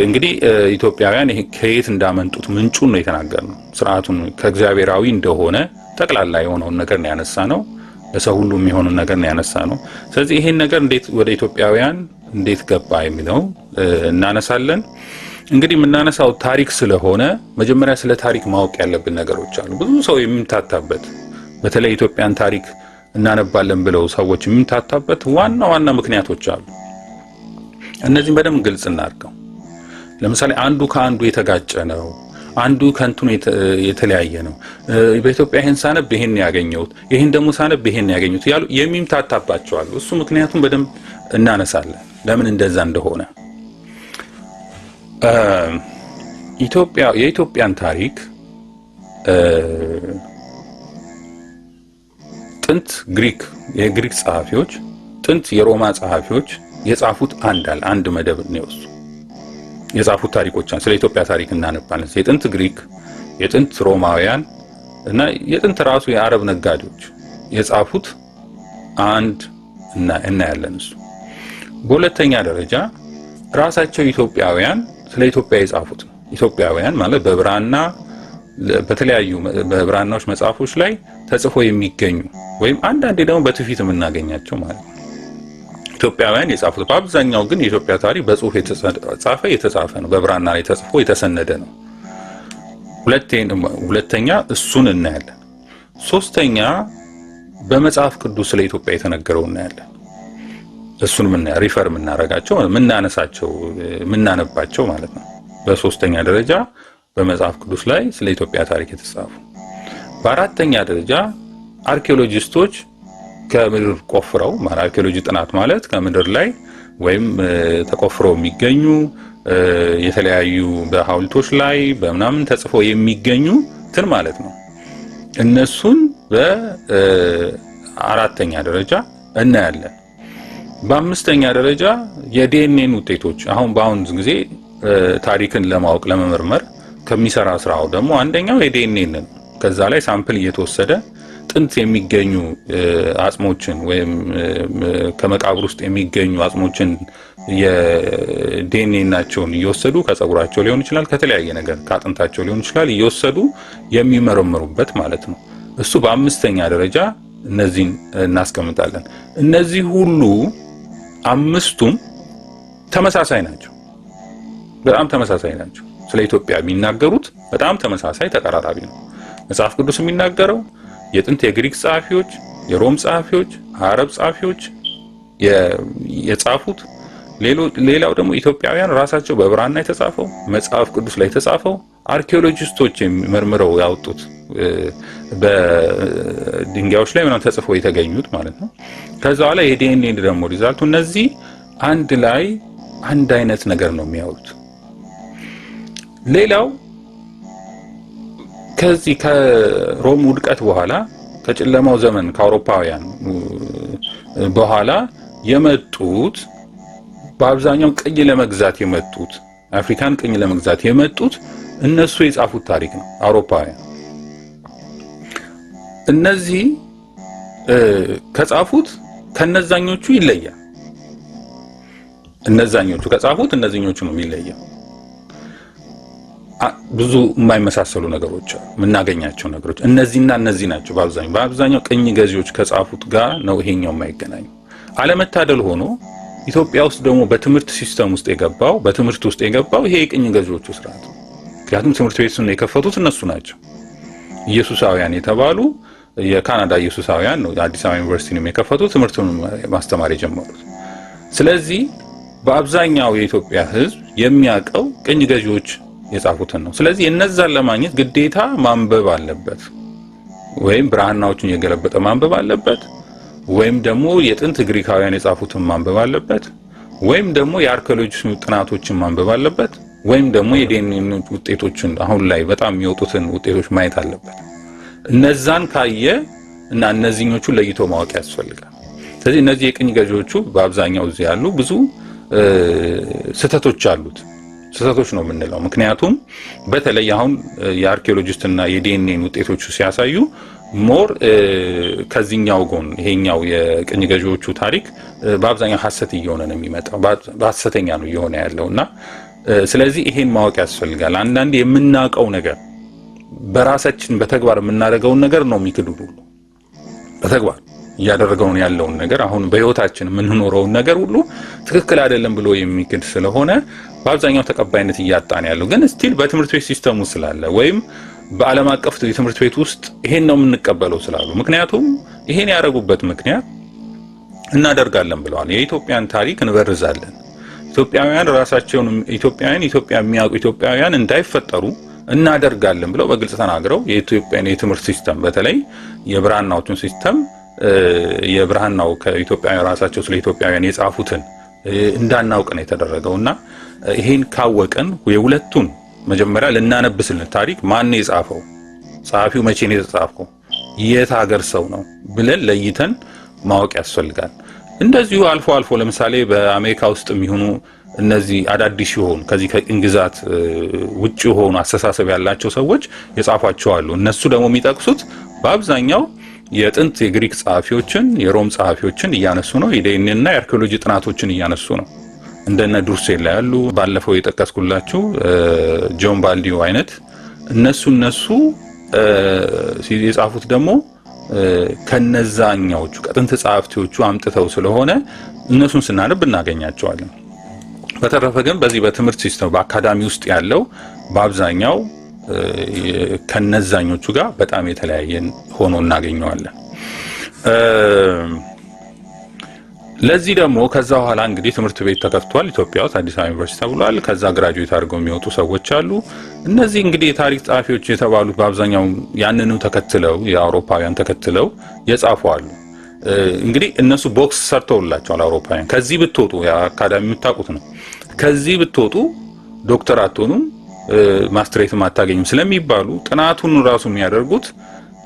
[SPEAKER 1] እንግዲህ ኢትዮጵያውያን ይሄ ከየት እንዳመጡት ምንጩን ነው የተናገርነው። ስርዓቱን ከእግዚአብሔራዊ እንደሆነ ጠቅላላ የሆነውን ነገር ነው ያነሳነው። ለሰው ሁሉ የሚሆነውን ነገር ነው ያነሳነው። ስለዚህ ይሄን ነገር እንዴት ወደ ኢትዮጵያውያን እንዴት ገባ የሚለው እናነሳለን። እንግዲህ የምናነሳው ታሪክ ስለሆነ መጀመሪያ ስለ ታሪክ ማወቅ ያለብን ነገሮች አሉ። ብዙ ሰው የሚምታታበት በተለይ ኢትዮጵያን ታሪክ እናነባለን ብለው ሰዎች የሚምታታበት ዋና ዋና ምክንያቶች አሉ። እነዚህም በደንብ ግልጽ እናድርገው። ለምሳሌ አንዱ ከአንዱ የተጋጨ ነው፣ አንዱ ከንቱን የተለያየ ነው። በኢትዮጵያ ይሄን ሳነብ ይሄን ያገኘሁት፣ ይሄን ደግሞ ሳነብ ይሄን ያገኘሁት ያሉ የሚምታታባቸው አሉ። እሱ ምክንያቱም በደንብ እናነሳለን ለምን እንደዛ እንደሆነ። የኢትዮጵያን ታሪክ ጥንት የግሪክ ጸሐፊዎች፣ ጥንት የሮማ ጸሐፊዎች የጻፉት አንድ መደብ ነው እሱ የጻፉት ታሪኮች ስለ ኢትዮጵያ ታሪክ እናነባለን። የጥንት ግሪክ፣ የጥንት ሮማውያን እና የጥንት ራሱ የአረብ ነጋዴዎች የጻፉት እናያለን እሱ። በሁለተኛ ደረጃ ራሳቸው ኢትዮጵያውያን ስለ ኢትዮጵያ የጻፉት ነው። ኢትዮጵያውያን ማለት በብራና በተለያዩ በብራናዎች መጽሐፎች ላይ ተጽፎ የሚገኙ ወይም አንዳንዴ ደግሞ በትውፊት የምናገኛቸው ማለት ነው። ኢትዮጵያውያን የጻፉት በአብዛኛው ግን የኢትዮጵያ ታሪክ በጽሁፍ የተጻፈ ነው። በብራና ላይ ተጽፎ የተሰነደ ነው። ሁለተኛ እሱን እናያለን። ሶስተኛ በመጽሐፍ ቅዱስ ስለ ኢትዮጵያ የተነገረው እናያለን። እሱን ሪፈር የምናረጋቸው የምናነባቸው ማለት ነው። በሶስተኛ ደረጃ በመጽሐፍ ቅዱስ ላይ ስለ ኢትዮጵያ ታሪክ የተጻፉ። በአራተኛ ደረጃ አርኪኦሎጂስቶች ከምድር ቆፍረው አርኪኦሎጂ ጥናት ማለት ከምድር ላይ ወይም ተቆፍረው የሚገኙ የተለያዩ በሐውልቶች ላይ በምናምን ተጽፎ የሚገኙ እንትን ማለት ነው። እነሱን በአራተኛ ደረጃ እናያለን። በአምስተኛ ደረጃ የዲኤንኤን ውጤቶች በአሁን ጊዜ ታሪክን ለማወቅ ለመመርመር ከሚሰራ ስራው ደግሞ አንደኛው የዲኤንኤን ነው። ከዛ ላይ ሳምፕል እየተወሰደ ጥንት የሚገኙ አጽሞችን ወይም ከመቃብር ውስጥ የሚገኙ አጽሞችን የዲኤንኤናቸውን እየወሰዱ ከጸጉራቸው ሊሆን ይችላል፣ ከተለያየ ነገር ከአጥንታቸው ሊሆን ይችላል እየወሰዱ የሚመረምሩበት ማለት ነው። እሱ በአምስተኛ ደረጃ እነዚህን እናስቀምጣለን። እነዚህ ሁሉ አምስቱም ተመሳሳይ ናቸው፣ በጣም ተመሳሳይ ናቸው። ስለ ኢትዮጵያ የሚናገሩት በጣም ተመሳሳይ ተቀራራቢ ነው። መጽሐፍ ቅዱስ የሚናገረው የጥንት የግሪክ ጸሐፊዎች፣ የሮም ጸሐፊዎች፣ አረብ ጸሐፊዎች የጻፉት፣ ሌላው ደግሞ ኢትዮጵያውያን ራሳቸው በብራና የተጻፈው መጽሐፍ ቅዱስ ላይ የተጻፈው፣ አርኪኦሎጂስቶች መርምረው ያወጡት በድንጋዮች ላይ ምናምን ተጽፎ የተገኙት ማለት ነው። ከዛ በኋላ የዲኤንኤ ደግሞ ሪዛልቱ እነዚህ አንድ ላይ አንድ አይነት ነገር ነው የሚያወሩት። ሌላው ከዚህ ከሮም ውድቀት በኋላ ከጨለማው ዘመን ከአውሮፓውያን በኋላ የመጡት በአብዛኛው ቅኝ ለመግዛት የመጡት አፍሪካን ቅኝ ለመግዛት የመጡት እነሱ የጻፉት ታሪክ ነው አውሮፓውያን። እነዚህ ከጻፉት ከነዛኞቹ ይለያል። እነዛኞቹ ከጻፉት እነዚህኞቹ ነው የሚለየው። ብዙ የማይመሳሰሉ ነገሮች የምናገኛቸው ነገሮች እነዚህና እነዚህ ናቸው። በአብዛኛው ቅኝ ገዢዎች ከጻፉት ጋር ነው ይሄኛው የማይገናኘው። አለመታደል ሆኖ ኢትዮጵያ ውስጥ ደግሞ በትምህርት ሲስተም ውስጥ የገባው ይሄ የቅኝ ገዢዎቹ ስርዓት ነው። ምክንያቱም ትምህርት ቤቱን የከፈቱት እነሱ ናቸው። ኢየሱሳውያን የተባሉ የካናዳ ኢየሱሳውያን ነው አዲስ አበባ ዩኒቨርሲቲንም የከፈቱት ትምህርቱን ማስተማር የጀመሩት። ስለዚህ በአብዛኛው የኢትዮጵያ ሕዝብ የሚያውቀው ቅኝ ገዢዎች የጻፉትን ነው። ስለዚህ እነዛን ለማግኘት ግዴታ ማንበብ አለበት፣ ወይም ብራናዎችን የገለበጠ ማንበብ አለበት፣ ወይም ደግሞ የጥንት ግሪካውያን የጻፉትን ማንበብ አለበት፣ ወይም ደግሞ የአርኪኦሎጂ ጥናቶችን ማንበብ አለበት፣ ወይም ደግሞ የዲኤንኤ ውጤቶችን አሁን ላይ በጣም የሚወጡትን ውጤቶች ማየት አለበት። እነዛን ካየ እና እነዚህኞቹ ለይቶ ማወቅ ያስፈልጋል። ስለዚህ እነዚህ የቅኝ ገዢዎቹ በአብዛኛው እዚህ ያሉ ብዙ ስህተቶች አሉት። ስህተቶች ነው የምንለው ምክንያቱም በተለይ አሁን የአርኪኦሎጂስት እና የዲኤንኤ ውጤቶቹ ሲያሳዩ ሞር ከዚህኛው ጎን ይሄኛው የቅኝ ገዢዎቹ ታሪክ በአብዛኛው ሐሰት እየሆነ ነው የሚመጣው፣ በሐሰተኛ ነው እየሆነ ያለውና ስለዚህ ይሄን ማወቅ ያስፈልጋል። አንዳንዴ የምናውቀው ነገር በራሳችን በተግባር የምናደርገው ነገር ነው የሚክዱሉ በተግባር እያደረገውን ያለውን ነገር አሁን በህይወታችን የምንኖረው ነገር ሁሉ ትክክል አይደለም ብሎ የሚክድ ስለሆነ በአብዛኛው ተቀባይነት እያጣን ያለው ግን ስቲል በትምህርት ቤት ሲስተሙ ስላለ ወይም በዓለም አቀፍ የትምህርት ቤት ውስጥ ይሄን ነው የምንቀበለው ስላሉ ምክንያቱም ይሄን ያደረጉበት ምክንያት እናደርጋለን ብለዋል። የኢትዮጵያን ታሪክ እንበርዛለን፣ ኢትዮጵያውያን ራሳቸውን ኢትዮጵያ የሚያውቁ ኢትዮጵያውያን እንዳይፈጠሩ እናደርጋለን ብለው በግልጽ ተናግረው የኢትዮጵያን የትምህርት ሲስተም በተለይ የብራናዎቹን ሲስተም የብራናው ከኢትዮጵያውያን ራሳቸው ስለ ኢትዮጵያውያን የጻፉትን እንዳናውቅ ነው የተደረገውና ይሄን ካወቀን የሁለቱን መጀመሪያ ልናነብስልን ታሪክ ማን የጻፈው፣ ጸሐፊው መቼ ነው የተጻፈው፣ የት ሀገር ሰው ነው ብለን ለይተን ማወቅ ያስፈልጋል። እንደዚሁ አልፎ አልፎ ለምሳሌ በአሜሪካ ውስጥ የሚሆኑ እነዚህ አዳዲስ ይሆኑ ከዚህ ከቅኝ ግዛት ውጪ ሆኑ አስተሳሰብ ያላቸው ሰዎች የጻፏቸው አሉ። እነሱ ደግሞ የሚጠቅሱት በአብዛኛው የጥንት የግሪክ ጸሐፊዎችን የሮም ጸሐፊዎችን እያነሱ ነው። የዲኤንኤና የአርኪኦሎጂ ጥናቶችን እያነሱ ነው። እንደነ ዱርሴላ ያሉ ባለፈው የጠቀስኩላችሁ ጆን ባልዲዮ አይነት እነሱ የጻፉት ደግሞ ከነዛኛዎቹ ከጥንት ጸሐፍቲዎቹ አምጥተው ስለሆነ እነሱን ስናነብ እናገኛቸዋለን። በተረፈ ግን በዚህ በትምህርት ሲስተም በአካዳሚ ውስጥ ያለው በአብዛኛው ከነዛኞቹ ጋር በጣም የተለያየ ሆኖ እናገኘዋለን። ለዚህ ደግሞ ከዛ በኋላ እንግዲህ ትምህርት ቤት ተከፍቷል ኢትዮጵያ ውስጥ አዲስ አበባ ዩኒቨርሲቲ ተብሏል። ከዛ ግራጁዌት አድርገው የሚወጡ ሰዎች አሉ። እነዚህ እንግዲህ የታሪክ ጸሐፊዎች የተባሉት በአብዛኛው ያንኑ ተከትለው የአውሮፓውያን ተከትለው የጻፉ አሉ። እንግዲህ እነሱ ቦክስ ሰርተውላቸዋል አውሮፓውያን። ከዚህ ብትወጡ የአካዳሚ የምታውቁት ነው። ከዚህ ብትወጡ ዶክተር አትሆኑም ማስትሬትም አታገኙም ስለሚባሉ ጥናቱን ራሱ የሚያደርጉት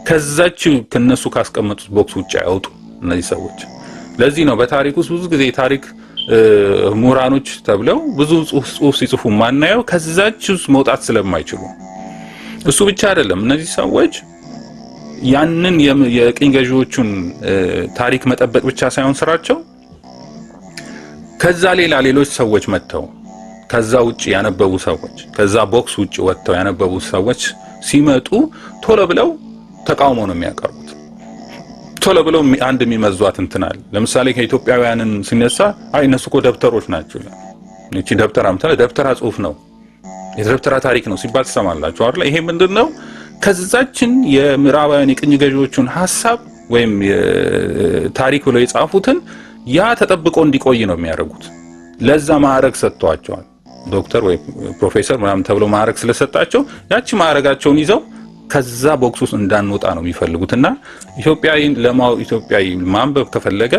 [SPEAKER 1] ከዛች ከነሱ ካስቀመጡት ቦክስ ውጭ አይወጡ እነዚህ ሰዎች። ለዚህ ነው በታሪክ ውስጥ ብዙ ጊዜ ታሪክ ምሁራኖች ተብለው ብዙ ጽሑፍ ሲጽፉ ማናየው ከዛች ውስጥ መውጣት ስለማይችሉ። እሱ ብቻ አይደለም እነዚህ ሰዎች ያንን የቅኝ ገዢዎቹን ታሪክ መጠበቅ ብቻ ሳይሆን ስራቸው ከዛ ሌሎች ሰዎች መጥተው ከዛ ውጪ ያነበቡ ሰዎች ከዛ ቦክስ ውጪ ወጥተው ያነበቡ ሰዎች ሲመጡ ቶሎ ብለው ተቃውሞ ነው የሚያቀርቡት። ቶሎ ብለው አንድ የሚመዟት እንትናል። ለምሳሌ ከኢትዮጵያውያንን ሲነሳ እነሱ እኮ ደብተሮች ናቸው፣ እቺ ደብተራ ጽሑፍ ነው የደብተራ ታሪክ ነው ሲባል ትሰማላችሁ አይደል? ይሄ ምንድነው? ከዛችን የምዕራባውያን የቅኝ ገዢዎቹን ሐሳብ ወይም ታሪክ ብለው የጻፉትን ያ ተጠብቆ እንዲቆይ ነው የሚያደርጉት። ለዛ ማዕረግ ሰጥቷቸዋል። ዶክተር ወይ ፕሮፌሰር ምናምን ተብሎ ማዕረግ ስለሰጣቸው ያቺ ማዕረጋቸውን ይዘው ከዛ ቦክስ ውስጥ እንዳንወጣ ነው የሚፈልጉትና ኢትዮጵያዊ ማንበብ ከፈለገ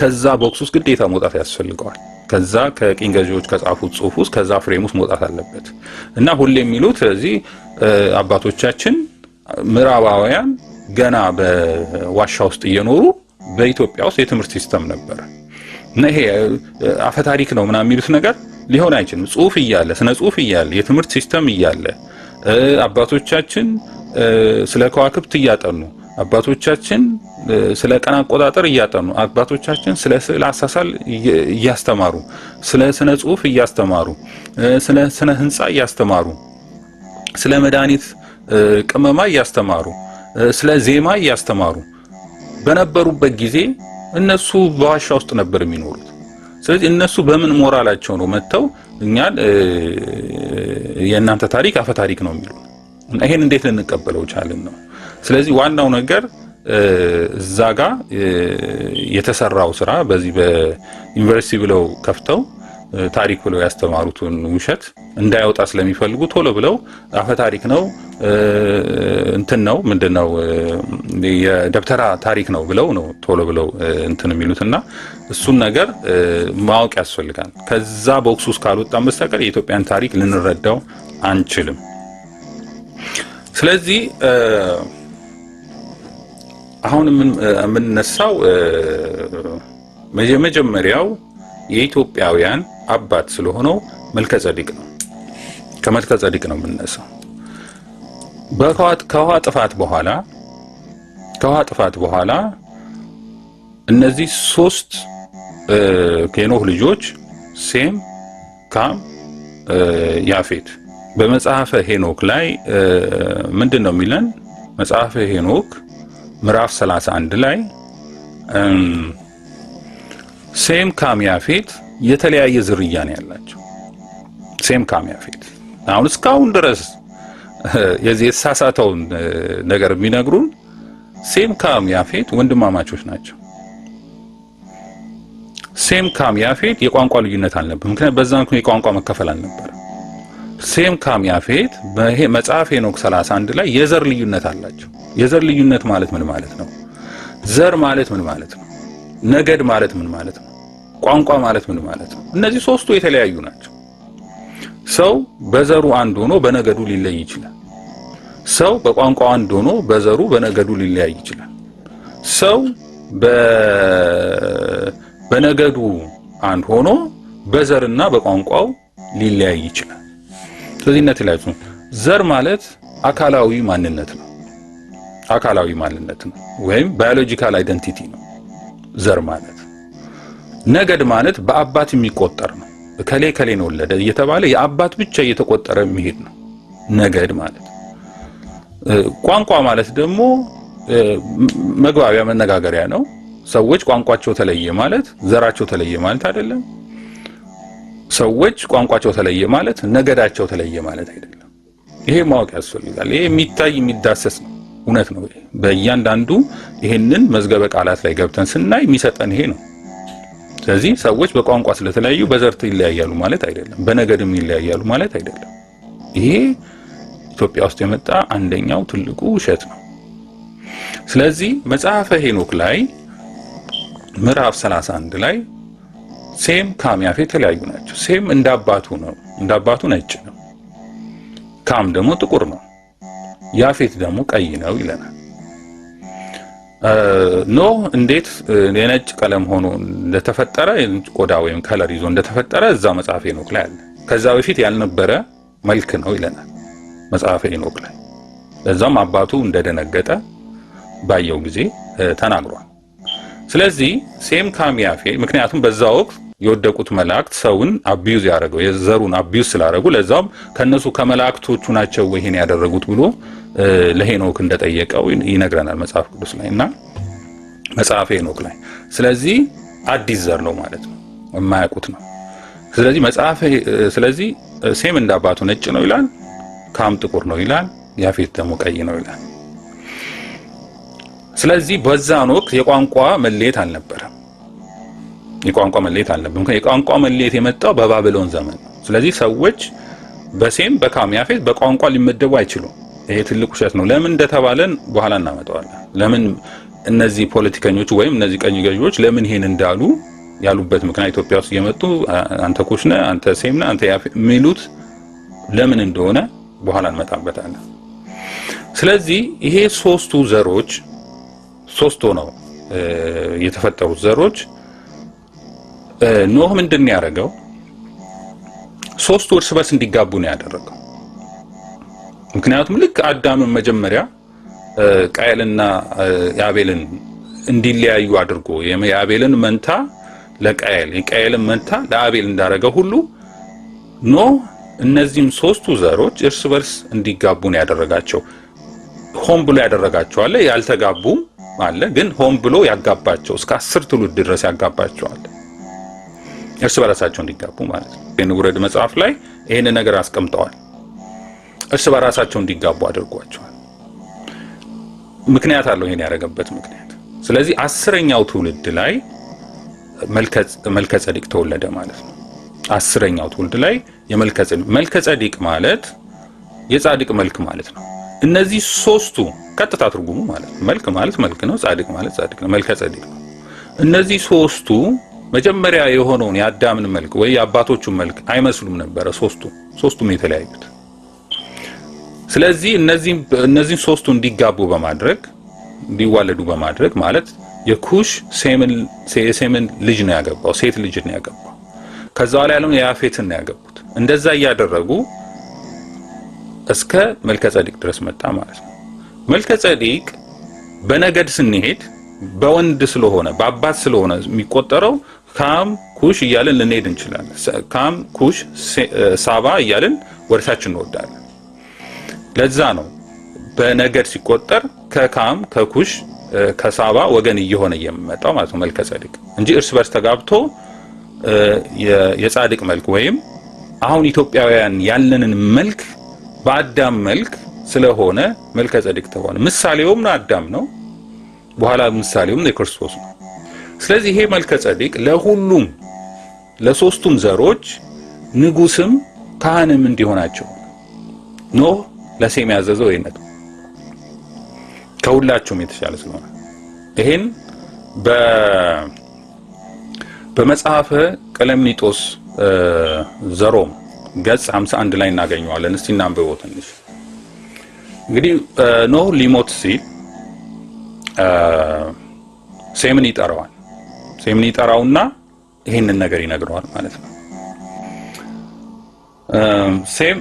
[SPEAKER 1] ከዛ ቦክስ ውስጥ ግዴታ መውጣት ያስፈልገዋል። ከዛ ከቅኝ ገዢዎች ከጻፉት ጽሑፍ ውስጥ ከዛ ፍሬም ውስጥ መውጣት አለበት እና ሁሌ የሚሉት ስለዚህ አባቶቻችን ምዕራባውያን ገና በዋሻ ውስጥ እየኖሩ በኢትዮጵያ ውስጥ የትምህርት ሲስተም ነበር እና ይሄ አፈታሪክ ነው ምናምን የሚሉት ነገር ሊሆን አይችልም። ጽሁፍ እያለ ስነ ጽሁፍ እያለ የትምህርት ሲስተም እያለ አባቶቻችን ስለ ከዋክብት እያጠኑ አባቶቻችን ስለ ቀን አቆጣጠር እያጠኑ አባቶቻችን ስለ ስዕል አሳሳል እያስተማሩ ስለ ስነ ጽሁፍ እያስተማሩ ስለ ስነ ህንጻ እያስተማሩ ስለ መድኃኒት ቅመማ እያስተማሩ ስለ ዜማ እያስተማሩ በነበሩበት ጊዜ እነሱ በዋሻ ውስጥ ነበር የሚኖሩት። ስለዚህ እነሱ በምን ሞራላቸው ነው መተው እኛን የእናንተ ታሪክ አፈ ታሪክ ነው የሚሉ? ይሄን እንዴት ልንቀበለው ቻልን ነው። ስለዚህ ዋናው ነገር እዛ ጋር የተሰራው ስራ በዚህ በዩኒቨርሲቲ ብለው ከፍተው ታሪክ ብለው ያስተማሩትን ውሸት እንዳይወጣ ስለሚፈልጉ ቶሎ ብለው አፈ ታሪክ ነው እንትን ነው ምንድነው የደብተራ ታሪክ ነው ብለው ነው ቶሎ ብለው እንትን የሚሉትና እሱን ነገር ማወቅ ያስፈልጋል። ከዛ ቦክስ ውስጥ ካልወጣን በስተቀር የኢትዮጵያን ታሪክ ልንረዳው አንችልም። ስለዚህ አሁን የምንነሳው መጀመሪያው የኢትዮጵያውያን አባት ስለሆነው መልከጼዴቅ ነው። ከመልከጼዴቅ ነው የምንነሳው። ከውሃ ጥፋት በኋላ እነዚህ ሶስት የኖህ ልጆች ሴም፣ ካም፣ ያፌት በመጽሐፈ ሄኖክ ላይ ምንድነው የሚለን? መጽሐፈ ሄኖክ ምዕራፍ 31 ላይ ሴም፣ ካም፣ ያፌት የተለያየ ዝርያ ነው ያላቸው። ሴም፣ ካም፣ ያፌት አሁን እስካሁን ድረስ የዚህ የተሳሳተውን ነገር የሚነግሩን ሴም፣ ካም፣ ያፌት ወንድማማቾች ናቸው። ሴም፣ ካም፣ ያፌት የቋንቋ ልዩነት አልነበረም። ምክንያቱም በዛ ምክንያት የቋንቋ መከፈል አልነበረም። ሴም፣ ካም፣ ያፌት በመጽሐፈ ሄኖክ 31 ላይ የዘር ልዩነት አላቸው። የዘር ልዩነት ማለት ምን ማለት ነው? ዘር ማለት ምን ማለት ነው? ነገድ ማለት ምን ማለት ነው? ቋንቋ ማለት ምን ማለት ነው? እነዚህ ሶስቱ የተለያዩ ናቸው። ሰው በዘሩ አንድ ሆኖ በነገዱ ሊለይ ይችላል። ሰው በቋንቋው አንድ ሆኖ በዘሩ በነገዱ ሊለያይ ይችላል። ሰው በነገዱ አንድ ሆኖ በዘርና በቋንቋው ሊለያይ ይችላል። ስለዚህ ነጥላችሁ ዘር ማለት አካላዊ ማንነት ነው። አካላዊ ማንነት ነው ወይም ባዮሎጂካል አይደንቲቲ ነው ዘር ማለት። ነገድ ማለት በአባት የሚቆጠር ነው። ከሌን ወለደ እየተባለ የአባት ብቻ እየተቆጠረ የሚሄድ ነው ነገድ ማለት። ቋንቋ ማለት ደግሞ መግባቢያ መነጋገሪያ ነው። ሰዎች ቋንቋቸው ተለየ ማለት ዘራቸው ተለየ ማለት አይደለም። ሰዎች ቋንቋቸው ተለየ ማለት ነገዳቸው ተለየ ማለት አይደለም። ይሄ ማወቅ ያስፈልጋል። ይሄ የሚታይ የሚዳሰስ ነው፣ እውነት ነው። በእያንዳንዱ ይሄንን መዝገበ ቃላት ላይ ገብተን ስናይ የሚሰጠን ይሄ ነው። ስለዚህ ሰዎች በቋንቋ ስለተለያዩ በዘር ይለያያሉ ማለት አይደለም፣ በነገድም ይለያያሉ ማለት አይደለም። ይሄ ኢትዮጵያ ውስጥ የመጣ አንደኛው ትልቁ ውሸት ነው። ስለዚህ መጽሐፈ ሄኖክ ላይ ምዕራፍ 31 ላይ ሴም፣ ካም፣ ያፌት የተለያዩ ናቸው። ሴም እንዳባቱ ነው፣ እንዳባቱ ነጭ ነው። ካም ደግሞ ጥቁር ነው። ያፌት ደግሞ ቀይ ነው ይለናል። ኖህ እንዴት የነጭ ቀለም ሆኖ እንደተፈጠረ ቆዳ ወይም ከለር ይዞ እንደተፈጠረ እዛ መጽሐፈ ሄኖክ ላይ አለ። ከዛ በፊት ያልነበረ መልክ ነው ይለናል መጽሐፈ ሄኖክ ላይ። ለዛም አባቱ እንደደነገጠ ባየው ጊዜ ተናግሯል። ስለዚህ ሴም፣ ካም፣ ያፌት ምክንያቱም በዛ ወቅት የወደቁት መላእክት ሰውን አቢዩዝ ያደረገው የዘሩን አቢዩዝ ስላደረጉ ለዛም ከነሱ ከመላእክቶቹ ናቸው ይሄን ያደረጉት ብሎ ለሄኖክ እንደጠየቀው ይነግረናል መጽሐፍ ቅዱስ ላይ እና መጽሐፈ ሄኖክ ላይ። ስለዚህ አዲስ ዘር ነው ማለት ነው፣ የማያውቁት ነው። ስለዚህ ሴም እንዳባቱ ነጭ ነው ይላል፣ ካም ጥቁር ነው ይላል፣ ያፌት ደግሞ ቀይ ነው ይላል። ስለዚህ በዛን ወቅት የቋንቋ መለየት አልነበረም። የቋንቋ መለየት የመጣው በባቢሎን ዘመን ነው። ስለዚህ ሰዎች በሴም፣ በካም፣ ያፌት በቋንቋ ሊመደቡ አይችሉም። ይሄ ትልቅ ውሸት ነው። ለምን እንደተባለን በኋላ እናመጣዋለን። ለምን እነዚህ ፖለቲከኞች ወይም እነዚህ ቀኝ ገዢዎች ለምን ይሄን እንዳሉ ያሉበት ምክንያት ኢትዮጵያ ውስጥ የመጡ አንተ ኩሽ ነህ፣ አንተ ሴም ነህ፣ አንተ ያፌት የሚሉት ለምን እንደሆነ በኋላ እንመጣበታለን። ስለዚህ ይሄ ሶስቱ ዘሮች ሶስቱ ነው የተፈጠሩት ዘሮች ኖህ ምንድነው ያደረገው? ሶስቱ እርስ በርስ እንዲጋቡ ነው ያደረገው። ምክንያቱም ልክ አዳምን መጀመሪያ ቃየልና ያቤልን እንዲለያዩ አድርጎ የያቤልን መንታ ለቃየል የቃየልን መንታ ለአቤል እንዳረገው ሁሉ ኖህ እነዚህም ሶስቱ ዘሮች እርስ በርስ እንዲጋቡ ነው ያደረጋቸው። ሆን ብሎ ያደረጋቸው አለ፣ ያልተጋቡ አለ፣ ግን ሆን ብሎ ያጋባቸው እስከ 10 ትውልድ ድረስ ያጋባቸዋል እርስ በራሳቸው እንዲጋቡ ማለት ነው። የንውረድ መጽሐፍ ላይ ይሄን ነገር አስቀምጠዋል። እርስ በራሳቸው እንዲጋቡ አድርጓቸዋል። ምክንያት አለው ይሄን ያደረገበት ምክንያት። ስለዚህ 10ኛው ትውልድ ላይ መልከጸዲቅ ተወለደ ማለት ነው። 10ኛው ትውልድ ላይ መልከጸዲቅ ማለት የጻድቅ መልክ ማለት ነው። እነዚህ ሶስቱ ቀጥታ ትርጉሙ ማለት ነው። መልክ ማለት መልክ ነው፣ ጻድቅ ማለት ጻድቅ ነው፣ መልከጸዲቅ ነው። እነዚህ ሶስቱ መጀመሪያ የሆነውን የአዳምን መልክ ወይ የአባቶቹን መልክ አይመስሉም ነበር ሶስቱም የተለያዩት። ስለዚህ እነዚህ ሶስቱ እንዲጋቡ በማድረግ እንዲዋለዱ በማድረግ ማለት የኩሽ ሴምን ልጅ ነው ያገባው፣ ሴት ልጅ ነው ያገባው። ከዛው ላይ ያለውን የያፌትን ነው ያገቡት። እንደዛ እያደረጉ እስከ መልከጸዲቅ ድረስ መጣ ማለት ነው። መልከጸዲቅ በነገድ ስንሄድ በወንድ ስለሆነ በአባት ስለሆነ የሚቆጠረው ካም ኩሽ እያልን ልንሄድ እንችላለን። ካም ኩሽ ሳባ እያልን ወደታች እንወዳለን። ለዛ ነው በነገድ ሲቆጠር ከካም ከኩሽ ከሳባ ወገን እየሆነ የሚመጣው ማለት ነው መልከጸዲቅ እንጂ እርስ በርስ ተጋብቶ የጻድቅ መልክ ወይም አሁን ኢትዮጵያውያን ያለንን መልክ በአዳም መልክ ስለሆነ መልከጸዲቅ ተሆነ። ምሳሌውም አዳም ነው፣ በኋላ ምሳሌውም የክርስቶስ ነው። ስለዚህ ይሄ መልከጸዲቅ ለሁሉም ለሶስቱም ዘሮች ንጉስም ካህንም እንዲሆናቸው ኖህ ለሴም ያዘዘው ይነት ከሁላቸውም የተሻለ ስለሆነ ይሄን በመጽሐፈ ቀለምኒጦስ ዘሮም ገጽ 51 ላይ እናገኘዋለን። እስቲ እናንብበው ትንሽ። እንግዲህ ኖህ ሊሞት ሲል ሴምን ይጠራውና ይሄንን ነገር ይነግረዋል ማለት ነው። ሴም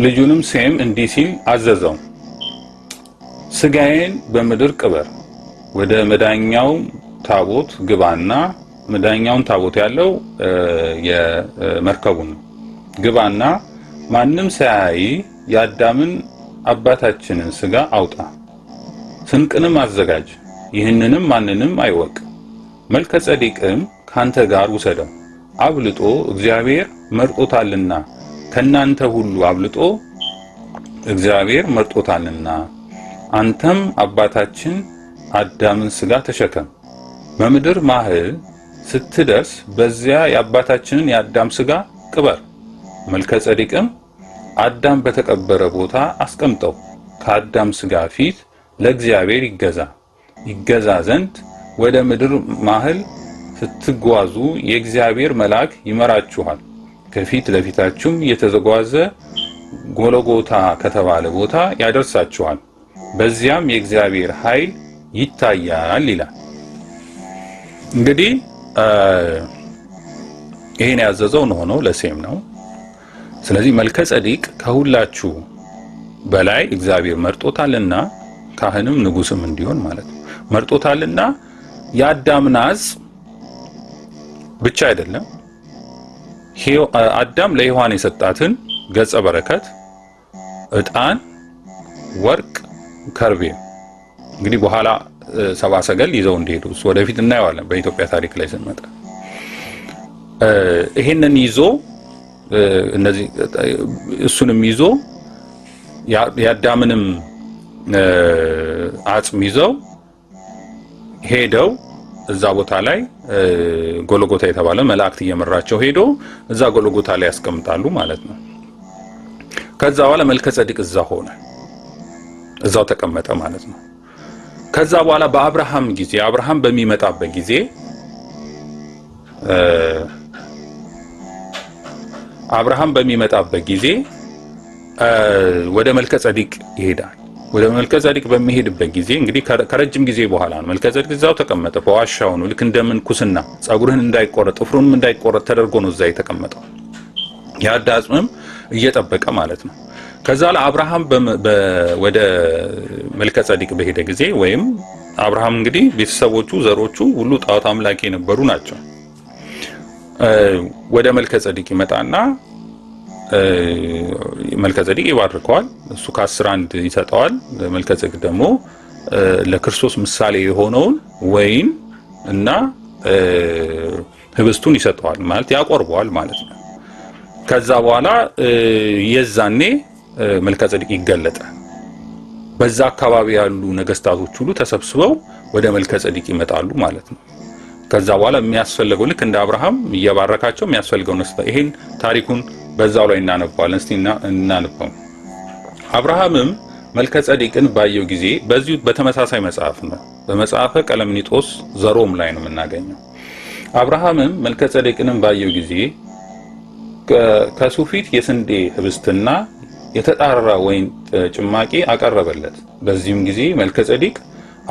[SPEAKER 1] ልጁንም ሴም እንዲህ ሲል አዘዘው፣ ስጋዬን በምድር ቅበር፣ ወደ መዳኛው ታቦት ግባና መዳኛውን ታቦት ያለው የመርከቡን ግባና ማንም ሳያይ የአዳምን አባታችንን ስጋ አውጣ፣ ስንቅንም አዘጋጅ፣ ይህንንም ማንንም አይወቅ። መልከጸዲቅም ካንተ ጋር ውሰደው፣ አብልጦ እግዚአብሔር መርጦታልና፣ ከናንተ ሁሉ አብልጦ እግዚአብሔር መርጦታልና። አንተም አባታችን አዳምን ስጋ ተሸከም፣ በምድር ማህል ስትደርስ በዚያ የአባታችንን የአዳም ስጋ ቅበር። መልከጸዲቅም አዳም በተቀበረ ቦታ አስቀምጠው፣ ከአዳም ስጋ ፊት ለእግዚአብሔር ይገዛ ዘንድ ወደ ምድር ማህል ስትጓዙ የእግዚአብሔር መልአክ ይመራችኋል። ከፊት ለፊታችሁም እየተጓዘ ጎልጎታ ከተባለ ቦታ ያደርሳችኋል። በዚያም የእግዚአብሔር ኃይል ይታያል ይላል። እንግዲህ ይሄን ያዘዘው ነው ለሴም ነው። ስለዚህ መልከጸዲቅ ከሁላችሁ በላይ እግዚአብሔር መርጦታልና ካህንም ንጉስም እንዲሆን ማለት ነው። መርጦታልና የአዳም ናዝ ብቻ አይደለም፣ አዳም ለሔዋን የሰጣትን ገጸ በረከት ዕጣን፣ ወርቅ፣ ከርቤ እንግዲህ በኋላ ሰባ ሰገል ይዘው እንደሄዱ ወደፊት እናየዋለን በኢትዮጵያ ታሪክ ላይ ስንመጣ። ይሄንን ይዞ እነዚህ እሱንም ይዞ የአዳምንም አጽም ይዘው ሄደው እዛ ቦታ ላይ ጎልጎታ የተባለ መላእክት እየመራቸው ሄዶ እዛ ጎልጎታ ላይ ያስቀምጣሉ ማለት ነው። ከዛ በኋላ መልከጸዲቅ እዛ ሆነ፣ እዛው ተቀመጠ ማለት ነው። ከዛ በኋላ በአብርሃም ጊዜ አብርሃም በሚመጣበት ጊዜ ወደ መልከ ጸዲቅ ይሄዳል። ወደ መልከ ጸዲቅ በሚሄድበት ጊዜ እንግዲህ ከረጅም ጊዜ በኋላ ነው። መልከ ጸዲቅ እዛው ተቀመጠ፣ በዋሻው ነው። ልክ እንደምን ኩስና ጸጉርህን እንዳይቆረጥ ጥፍሩንም እንዳይቆረጥ ተደርጎ ነው እዛ የተቀመጠው፣ ያዳጽምም እየጠበቀ ማለት ነው። ከዛ ለአብርሃም ወደ መልከ ጸዲቅ በሄደ ጊዜ ወይም አብርሃም እንግዲህ ቤተሰቦቹ ዘሮቹ ሁሉ ጣዖት አምላኪ የነበሩ ናቸው። ወደ መልከ ጸዲቅ ይመጣና መልከ ጸዲቅ ይባርከዋል። እሱ ከ10 1 ይሰጠዋል። መልከ ጸዲቅ ደግሞ ለክርስቶስ ምሳሌ የሆነውን ወይን እና ህብስቱን ይሰጠዋል፣ ማለት ያቆርበዋል ማለት ነው። ከዛ በኋላ የዛኔ መልከ ጸዲቅ ይገለጣል። በዛ አካባቢ ያሉ ነገስታቶች ሁሉ ተሰብስበው ወደ መልከ ጸዲቅ ይመጣሉ ማለት ነው። ከዛ በኋላ የሚያስፈልገው ልክ እንደ አብርሃም እየባረካቸው የሚያስፈልገው ነስታ ይሄን ታሪኩን በዛው ላይ እናነባዋለን። እስቲ እናንባው። አብርሃምም መልከ ጸዲቅን ባየው ጊዜ በዚሁ በተመሳሳይ መጽሐፍ ነው፣ በመጽሐፈ ቀለምኒጦስ ዘሮም ላይ ነው የምናገኘው። አብርሃምም መልከ ጸዲቅን ባየው ጊዜ ከሱፊት የስንዴ ህብስትና የተጣራ ወይን ጭማቂ አቀረበለት። በዚህም ጊዜ መልከ ጸዲቅ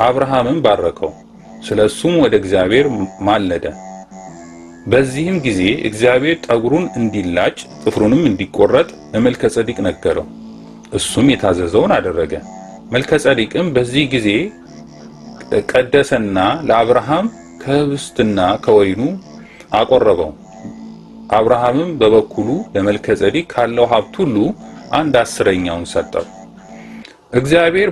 [SPEAKER 1] አብርሃምን ባረከው፣ ስለሱም ወደ እግዚአብሔር ማለደ። በዚህም ጊዜ እግዚአብሔር ጠጉሩን እንዲላጭ ጥፍሩንም እንዲቆረጥ ለመልከ ጸዲቅ ነገረው። እሱም የታዘዘውን አደረገ። መልከ ጸዲቅም በዚህ ጊዜ ቀደሰና ለአብርሃም ከህብስትና ከወይኑ አቆረበው። አብርሃምም በበኩሉ ለመልከ ጸዲቅ ካለው ሀብት ሁሉ 1/10ኛውን ሰጠው። እግዚአብሔር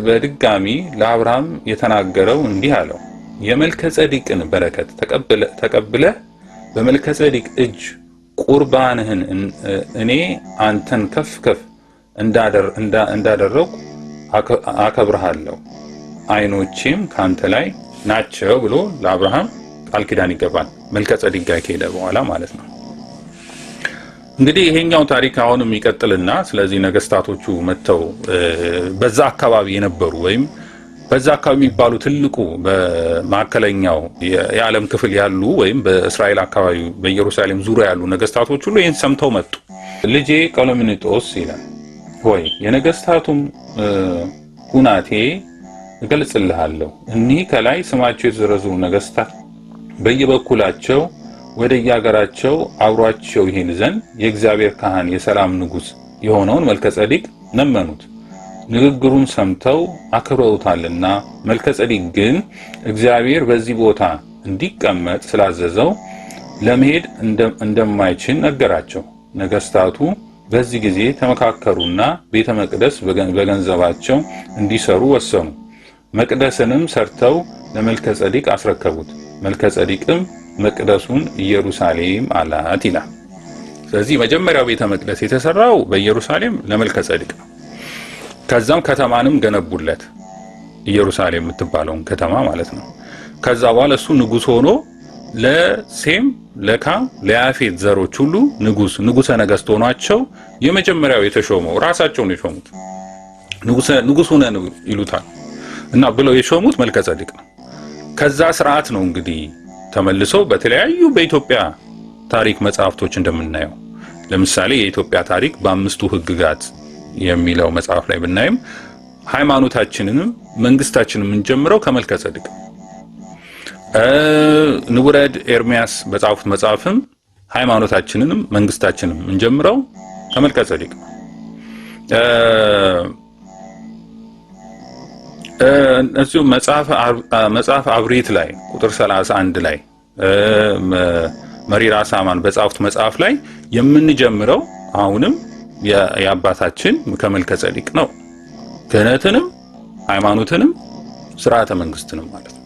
[SPEAKER 1] በድጋሚ ለአብርሃም የተናገረው እንዲህ አለው፣ የመልከ ጸዲቅን በረከት ተቀብለህ በመልከ ጸዲቅ እጅ ቁርባንህን እኔ አንተን ከፍ ከፍ እንዳደረኩ አከብርሃለሁ፣ ዓይኖቼም ካንተ ላይ ናቸው ብሎ ለአብርሃም ቃል ኪዳን ይገባል። መልከ ጸዲቅ ጋር ከሄደ በኋላ ማለት ነው። እንግዲህ ይሄኛው ታሪክ አሁንም ይቀጥልና ስለዚህ ነገስታቶቹ መተው በዛ አካባቢ የነበሩ ወይም በዛ አካባቢ የሚባሉ ትልቁ በማዕከለኛው የዓለም ክፍል ያሉ ወይም በእስራኤል አካባቢ በኢየሩሳሌም ዙሪያ ያሉ ነገስታቶች ሁሉ ይህን ሰምተው መጡ። ልጄ ቀለምኒጦስ ይላል ሆይ የነገስታቱም ሁናቴ እገልጽልሃለሁ። እኒህ ከላይ ስማቸው የተዘረዘሩ ነገስታት በየበኩላቸው ወደ የአገራቸው አብሯቸው ይሄን ዘንድ የእግዚአብሔር ካህን የሰላም ንጉስ የሆነውን መልከ ጸዲቅ ለመኑት። ንግግሩን ሰምተው አክብረውታልና መልከ ጸዲቅ ግን እግዚአብሔር በዚህ ቦታ እንዲቀመጥ ስላዘዘው ለመሄድ እንደማይችል ነገራቸው። ነገስታቱ በዚህ ጊዜ ተመካከሩና ቤተ መቅደስ በገንዘባቸው እንዲሰሩ ወሰኑ። መቅደስንም ሰርተው ለመልከ ጸዲቅ አስረከቡት። መልከ ጸዲቅም መቅደሱን ኢየሩሳሌም አላት ይላል። ስለዚህ መጀመሪያው ቤተ መቅደስ የተሰራው በኢየሩሳሌም ለመልከ ጸዲቅ ነው። ከዛም ከተማንም ገነቡለት፣ ኢየሩሳሌም የምትባለውን ከተማ ማለት ነው። ከዛ በኋላ እሱ ንጉስ ሆኖ ለሴም ለካም ለያፌት ዘሮች ሁሉ ንጉሰ ነገስት ሆኗቸው የመጀመሪያው የተሾመው ራሳቸው ነው የሾሙት። ንጉስ ሆነ ይሉታል እና ብለው የሾሙት መልከ ጸዲቅ ነው። ከዛ ስርዓት ነው እንግዲህ ተመልሶ በተለያዩ በኢትዮጵያ ታሪክ መጽሐፍቶች እንደምናየው ለምሳሌ የኢትዮጵያ ታሪክ በአምስቱ ህግጋት የሚለው መጽሐፍ ላይ ብናይም ሃይማኖታችንንም መንግስታችንን የምንጀምረው ከመልከ ጸዲቅ፣ ንቡረድ ኤርሚያስ በጻፉት መጽሐፍም ሃይማኖታችንንም መንግስታችንን የምንጀምረው ከመልከ ጸዲቅ። እዚሁ መጽሐፍ አብሪት ላይ ቁጥር 31 ላይ መሪራ ሳማን በጻፉት መጽሐፍ ላይ የምንጀምረው አሁንም የአባታችን ከመልከ ጸዲቅ ነው። ክህነትንም ሃይማኖትንም ስርዓተ መንግስትንም ማለት ነው።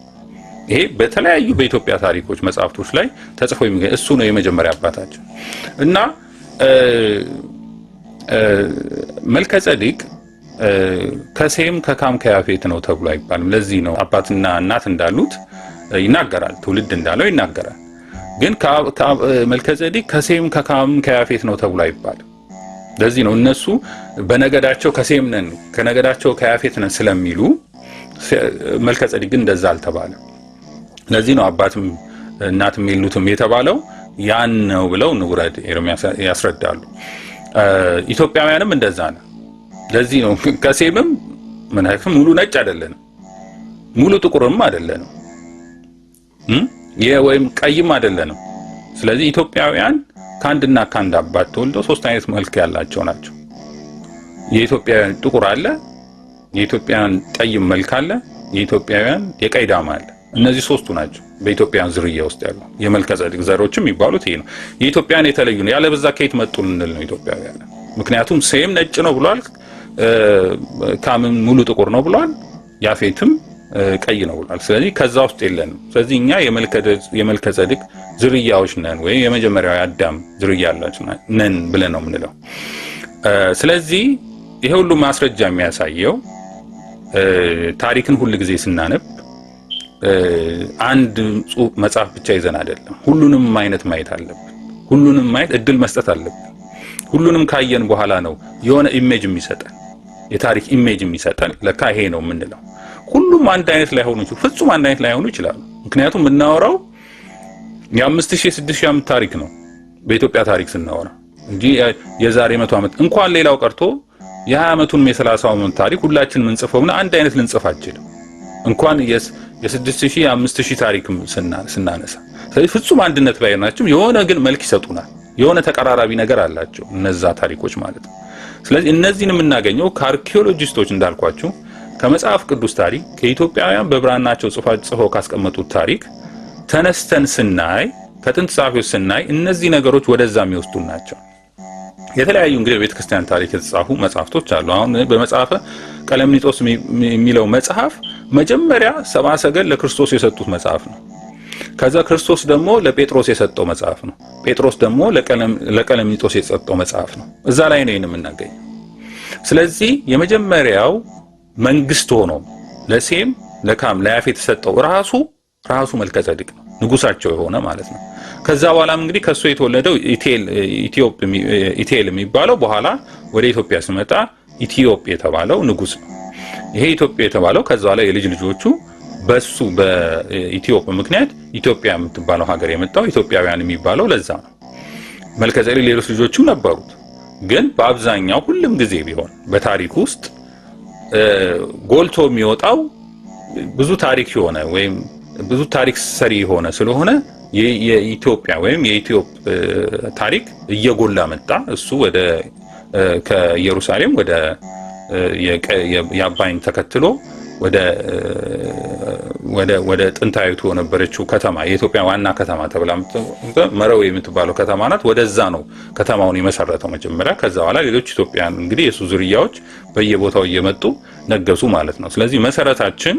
[SPEAKER 1] ይሄ በተለያዩ በኢትዮጵያ ታሪኮች መጽሐፍቶች ላይ ተጽፎ የሚገኝ እሱ ነው የመጀመሪያ አባታችን እና መልከ ጸዲቅ ከሴም ከካም ከያፌት ነው ተብሎ አይባልም። ለዚህ ነው አባትና እናት እንዳሉት ይናገራል፣ ትውልድ እንዳለው ይናገራል። ግን መልከ ጸዲቅ ከሴም ከካም ከያፌት ነው ተብሎ አይባልም። ለዚህ ነው እነሱ በነገዳቸው ከሴም ነን ከነገዳቸው ከያፌት ነን ስለሚሉ መልከ ጸዲቅ ግን እንደዛ አልተባለም። ለዚህ ነው አባትም እናትም የሉትም የተባለው ያን ነው ብለው ንቡረድ ኤርሚያስ ያስረዳሉ። ኢትዮጵያውያንም እንደዛ ነው። ለዚህ ነው ከሴምም ምናልባት ሙሉ ነጭ አይደለንም፣ ሙሉ ጥቁርም አይደለንም፣ ወይም ቀይም አይደለንም። ስለዚህ ኢትዮጵያውያን ከአንድና ከአንድ አባት ተወልደው ሶስት አይነት መልክ ያላቸው ናቸው። የኢትዮጵያውያን ጥቁር አለ፣ የኢትዮጵያውያን ጠይም መልክ አለ፣ የኢትዮጵያውያን የቀይ ዳማ አለ። እነዚህ ሶስቱ ናቸው በኢትዮጵያውያን ዝርያ ውስጥ ያሉ የመልከ ጼዴቅ ዘሮችም የሚባሉት ይሄ ነው። የኢትዮጵያውያን የተለዩ ነው። ያለበዛ ከየት መጡ ልንል ነው ኢትዮጵያውያን። ምክንያቱም ሴም ነጭ ነው ብሏል፣ ካምም ሙሉ ጥቁር ነው ብሏል፣ ያፌትም ቀይ ነው ብሏል። ስለዚህ ከዛ ውስጥ የለንም። ስለዚህ እኛ የመልከ ጼዴቅ ዝርያዎች ነን ወይም የመጀመሪያው የአዳም ዝርያ ያላችሁ ነን ብለን ነው የምንለው። ስለዚህ ይሄ ሁሉ ማስረጃ የሚያሳየው ታሪክን ሁሉ ጊዜ ስናነብ አንድ መጽሐፍ ብቻ ይዘን አይደለም። ሁሉንም አይነት ማየት አለብን። ሁሉንም ማየት እድል መስጠት አለብን። ሁሉንም ካየን በኋላ ነው የሆነ ኢሜጅ የሚሰጠን፣ የታሪክ ኢሜጅ የሚሰጠን ለካ ይሄ ነው የምንለው። ሁሉም አንድ አይነት ላይሆኑ ይችላሉ፣ ፍጹም አንድ አይነት ላይሆኑ ይችላሉ። ምክንያቱም የምናወራው የ5000 ዓመት ታሪክ ነው በኢትዮጵያ ታሪክ ስናወራ እንጂ የዛሬ 100 ዓመት እንኳን ሌላው ቀርቶ የ20 ዓመቱንም የ30 ዓመት ታሪክ ሁላችንም እንጽፈውና አንድ አይነት ልንጽፍ አንችልም። እንኳን የ6000 የ5000 ታሪክ ስናነሳ ስለዚህ ፍጹም አንድነት ባይናቸው የሆነ ግን መልክ ይሰጡናል። የሆነ ተቀራራቢ ነገር አላቸው እነዛ ታሪኮች ማለት ነው። ስለዚህ እነዚህን የምናገኘው ከአርኪኦሎጂስቶች እንዳልኳችሁ ከመጽሐፍ ቅዱስ ታሪክ ከኢትዮጵያውያን በብራናቸው ጽፈው ካስቀመጡት ታሪክ ተነስተን ስናይ ከጥንት ጸሐፊዎች ስናይ እነዚህ ነገሮች ወደዛ የሚወስዱ ናቸው። የተለያዩ እንግዲህ በቤተክርስቲያን ታሪክ የተጻፉ መጽሐፍቶች አሉ። አሁን በመጽሐፈ ቀለምኒጦስ የሚለው መጽሐፍ መጀመሪያ ሰብአ ሰገል ለክርስቶስ የሰጡት መጽሐፍ ነው። ከዛ ክርስቶስ ደግሞ ለጴጥሮስ የሰጠው መጽሐፍ ነው። ጴጥሮስ ደግሞ ለቀለምኒጦስ የሰጠው መጽሐፍ ነው። እዛ ላይ ነው የምናገኘው። ስለዚህ የመጀመሪያው መንግስት ሆኖ ለሴም ለካም ለያፌት የተሰጠው ራሱ መልከ ጼዴቅ ነው፣ ንጉሳቸው የሆነ ማለት ነው። ከዛ በኋላም እንግዲህ ከሱ የተወለደው ኢቴል የሚባለው በኋላ ወደ ኢትዮጵያ ሲመጣ ኢትዮጵ የተባለው ንጉስ ነው። ይሄ ኢትዮጵያ የተባለው ከዛ በኋላ የልጅ ልጆቹ በሱ በኢትዮጵ ምክንያት ኢትዮጵያ የምትባለው ሀገር የመጣው ኢትዮጵያውያን የሚባለው ለዛ ነው። መልከ ጼዴቅ ሌሎች ልጆችም ነበሩት፣ ግን በአብዛኛው ሁሉም ጊዜ ቢሆን በታሪክ ውስጥ ጎልቶ የሚወጣው ብዙ ታሪክ የሆነ ወይም ብዙ ታሪክ ሰሪ የሆነ ስለሆነ የኢትዮጵያ ወይም የኢትዮጵ ታሪክ እየጎላ መጣ። እሱ ወደ ከኢየሩሳሌም ወደ የአባይን ተከትሎ ወደ ጥንታዊቱ የነበረችው ከተማ የኢትዮጵያ ዋና ከተማ ተብላ መረው የምትባለው ከተማ ናት። ወደዛ ነው ከተማውን የመሰረተው መጀመሪያ። ከዛ በኋላ ሌሎች ኢትዮጵያን እንግዲህ የሱ ዝርያዎች በየቦታው እየመጡ ነገሱ ማለት ነው። ስለዚህ መሰረታችን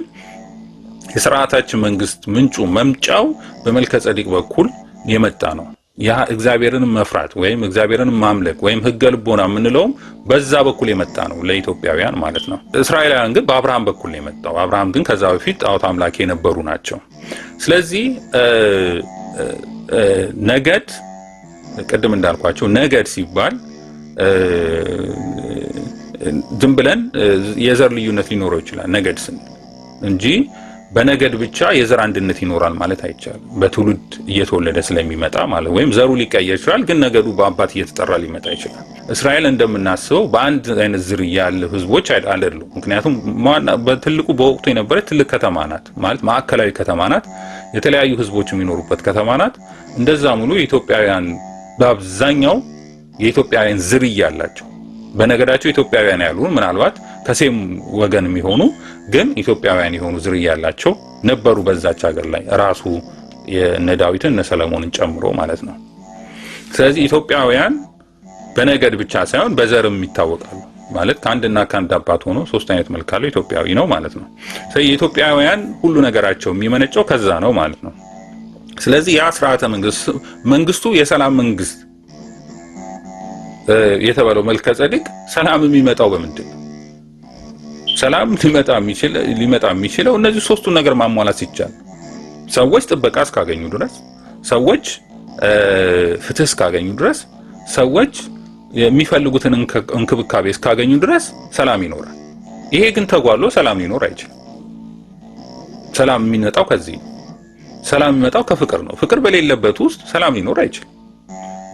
[SPEAKER 1] የሥርዓታችን መንግስት ምንጩ መምጫው በመልከ ጼዴቅ በኩል የመጣ ነው። ያ እግዚአብሔርን መፍራት ወይም እግዚአብሔርን ማምለክ ወይም ሕገ ልቦና የምንለውም በዛ በኩል የመጣ ነው ለኢትዮጵያውያን ማለት ነው። እስራኤላውያን ግን በአብርሃም በኩል ነው የመጣው። አብርሃም ግን ከዛ በፊት ጣዖት አምላኪ የነበሩ ናቸው። ስለዚህ ነገድ ቅድም እንዳልኳቸው ነገድ ሲባል ዝም ብለን የዘር ልዩነት ሊኖረው ይችላል ነገድ ስንል እንጂ በነገድ ብቻ የዘር አንድነት ይኖራል ማለት አይቻልም። በትውልድ እየተወለደ ስለሚመጣ ማለት ወይም ዘሩ ሊቀየር ይችላል፣ ግን ነገዱ በአባት እየተጠራ ሊመጣ ይችላል። እስራኤል እንደምናስበው በአንድ አይነት ዝርያ ያለ ህዝቦች አይደሉም። ምክንያቱም በትልቁ በወቅቱ የነበረች ትልቅ ከተማ ናት ማለት ማዕከላዊ ከተማ ናት። የተለያዩ ህዝቦች የሚኖሩበት ከተማ ናት። እንደዛ ሙሉ ኢትዮጵያውያን በአብዛኛው የኢትዮጵያውያን ዝርያ አላቸው። በነገዳቸው ኢትዮጵያውያን ያሉ ምናልባት ከሴም ወገን የሚሆኑ ግን ኢትዮጵያውያን የሆኑ ዝርያ ያላቸው ነበሩ በዛች ሀገር ላይ ራሱ የነ ዳዊትን እነ ሰለሞንን ጨምሮ ማለት ነው። ስለዚህ ኢትዮጵያውያን በነገድ ብቻ ሳይሆን በዘርም ይታወቃሉ ማለት ከአንድና ከአንድ አባት ሆኖ ሶስት አይነት መልክ አለው ኢትዮጵያዊ ነው ማለት ነው። ስለዚህ የኢትዮጵያውያን ሁሉ ነገራቸው የሚመነጨው ከዛ ነው ማለት ነው። ስለዚህ ያ ስርዓተ መንግስቱ የሰላም መንግስት የተባለው መልከ ጼዴቅ ሰላም የሚመጣው በምንድን ነው? ሰላም ሊመጣ የሚችለው እነዚህ ሶስቱን ነገር ማሟላት ሲቻል፣ ሰዎች ጥበቃ እስካገኙ ድረስ፣ ሰዎች ፍትህ እስካገኙ ድረስ፣ ሰዎች የሚፈልጉትን እንክብካቤ እስካገኙ ድረስ ሰላም ይኖራል። ይሄ ግን ተጓሎ ሰላም ሊኖር አይችልም። ሰላም የሚመጣው ከዚህ ነው። ሰላም የሚመጣው ከፍቅር ነው። ፍቅር በሌለበት ውስጥ ሰላም ሊኖር አይችልም።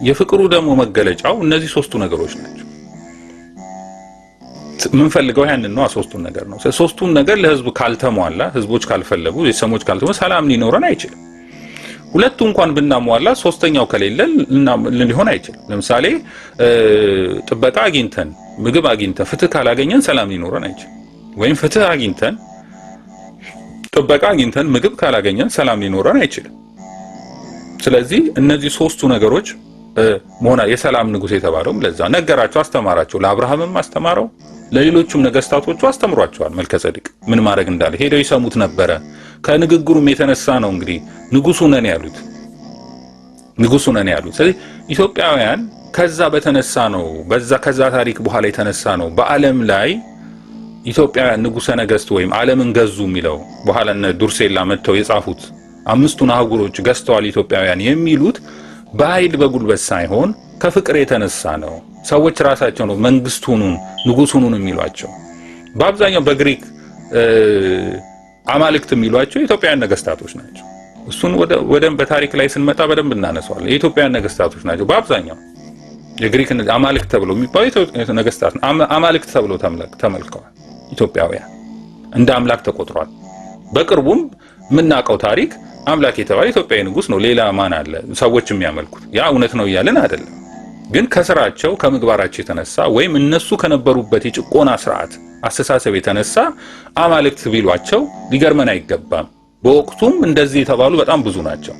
[SPEAKER 1] የፍቅሩ ደግሞ መገለጫው እነዚህ ሶስቱ ነገሮች ናቸው። ምን ፈልገው ያንን ነው ሶስቱን ነገር ነው። ሶስቱን ነገር ለህዝቡ ካልተሟላ ህዝቦች ካልፈለጉ የሰሞች ካልተሟላ ሰላም ሊኖረን አይችልም። ሁለቱ እንኳን ብናሟላ ሶስተኛው ከሌለ ሊሆን አይችልም። ለምሳሌ ጥበቃ አግኝተን ምግብ አግኝተን ፍትህ ካላገኘን ሰላም ሊኖረን አይችልም። ወይም ፍትህ አግኝተን ጥበቃ አግኝተን ምግብ ካላገኘን ሰላም ሊኖረን አይችልም። ስለዚህ እነዚህ ሶስቱ ነገሮች ሞና የሰላም ንጉስ የተባለው ለዛ ነገራቸው፣ አስተማራቸው። ለአብርሃምም አስተማረው፣ ለሌሎቹም ነገስታቶቹ አስተምሯቸዋል። መልከጼዴቅ ምን ማድረግ እንዳለ ሄደው ይሰሙት ነበረ። ከንግግሩም የተነሳ ነው እንግዲህ ንጉሱ ነን ያሉት። ስለዚህ ኢትዮጵያውያን ከዛ በተነሳ ነው ከዛ ታሪክ በኋላ የተነሳ ነው በዓለም ላይ ኢትዮጵያውያን ንጉሰ ነገስት ወይም ዓለምን ገዙ የሚለው በኋላ እነ ዱርሴላ መጥተው የጻፉት አምስቱን አህጉሮች ገዝተዋል ኢትዮጵያውያን የሚሉት በኃይል በጉልበት ሳይሆን ከፍቅር የተነሳ ነው። ሰዎች ራሳቸው ነው መንግስት ሁኑን ንጉስ ሁኑን የሚሏቸው። በአብዛኛው በግሪክ አማልክት የሚሏቸው የኢትዮጵያውያን ነገስታቶች ናቸው። እሱን ወደም በታሪክ ላይ ስንመጣ በደንብ እናነሳዋለን። የኢትዮጵያውያን ነገስታቶች ናቸው በአብዛኛው። የግሪክ አማልክት ተብለው የሚባሉ ነገስታት አማልክት ተብለው ተመልከዋል። ኢትዮጵያውያን እንደ አምላክ ተቆጥሯል። በቅርቡም የምናውቀው ታሪክ አምላክ የተባለ ኢትዮጵያዊ ንጉስ ነው። ሌላ ማን አለ? ሰዎች የሚያመልኩት ያ እውነት ነው እያልን አይደለም። ግን ከስራቸው ከምግባራቸው የተነሳ ወይም እነሱ ከነበሩበት የጭቆና ስርዓት አስተሳሰብ የተነሳ አማልክት ቢሏቸው ሊገርመን አይገባም። በወቅቱም እንደዚህ የተባሉ በጣም ብዙ ናቸው።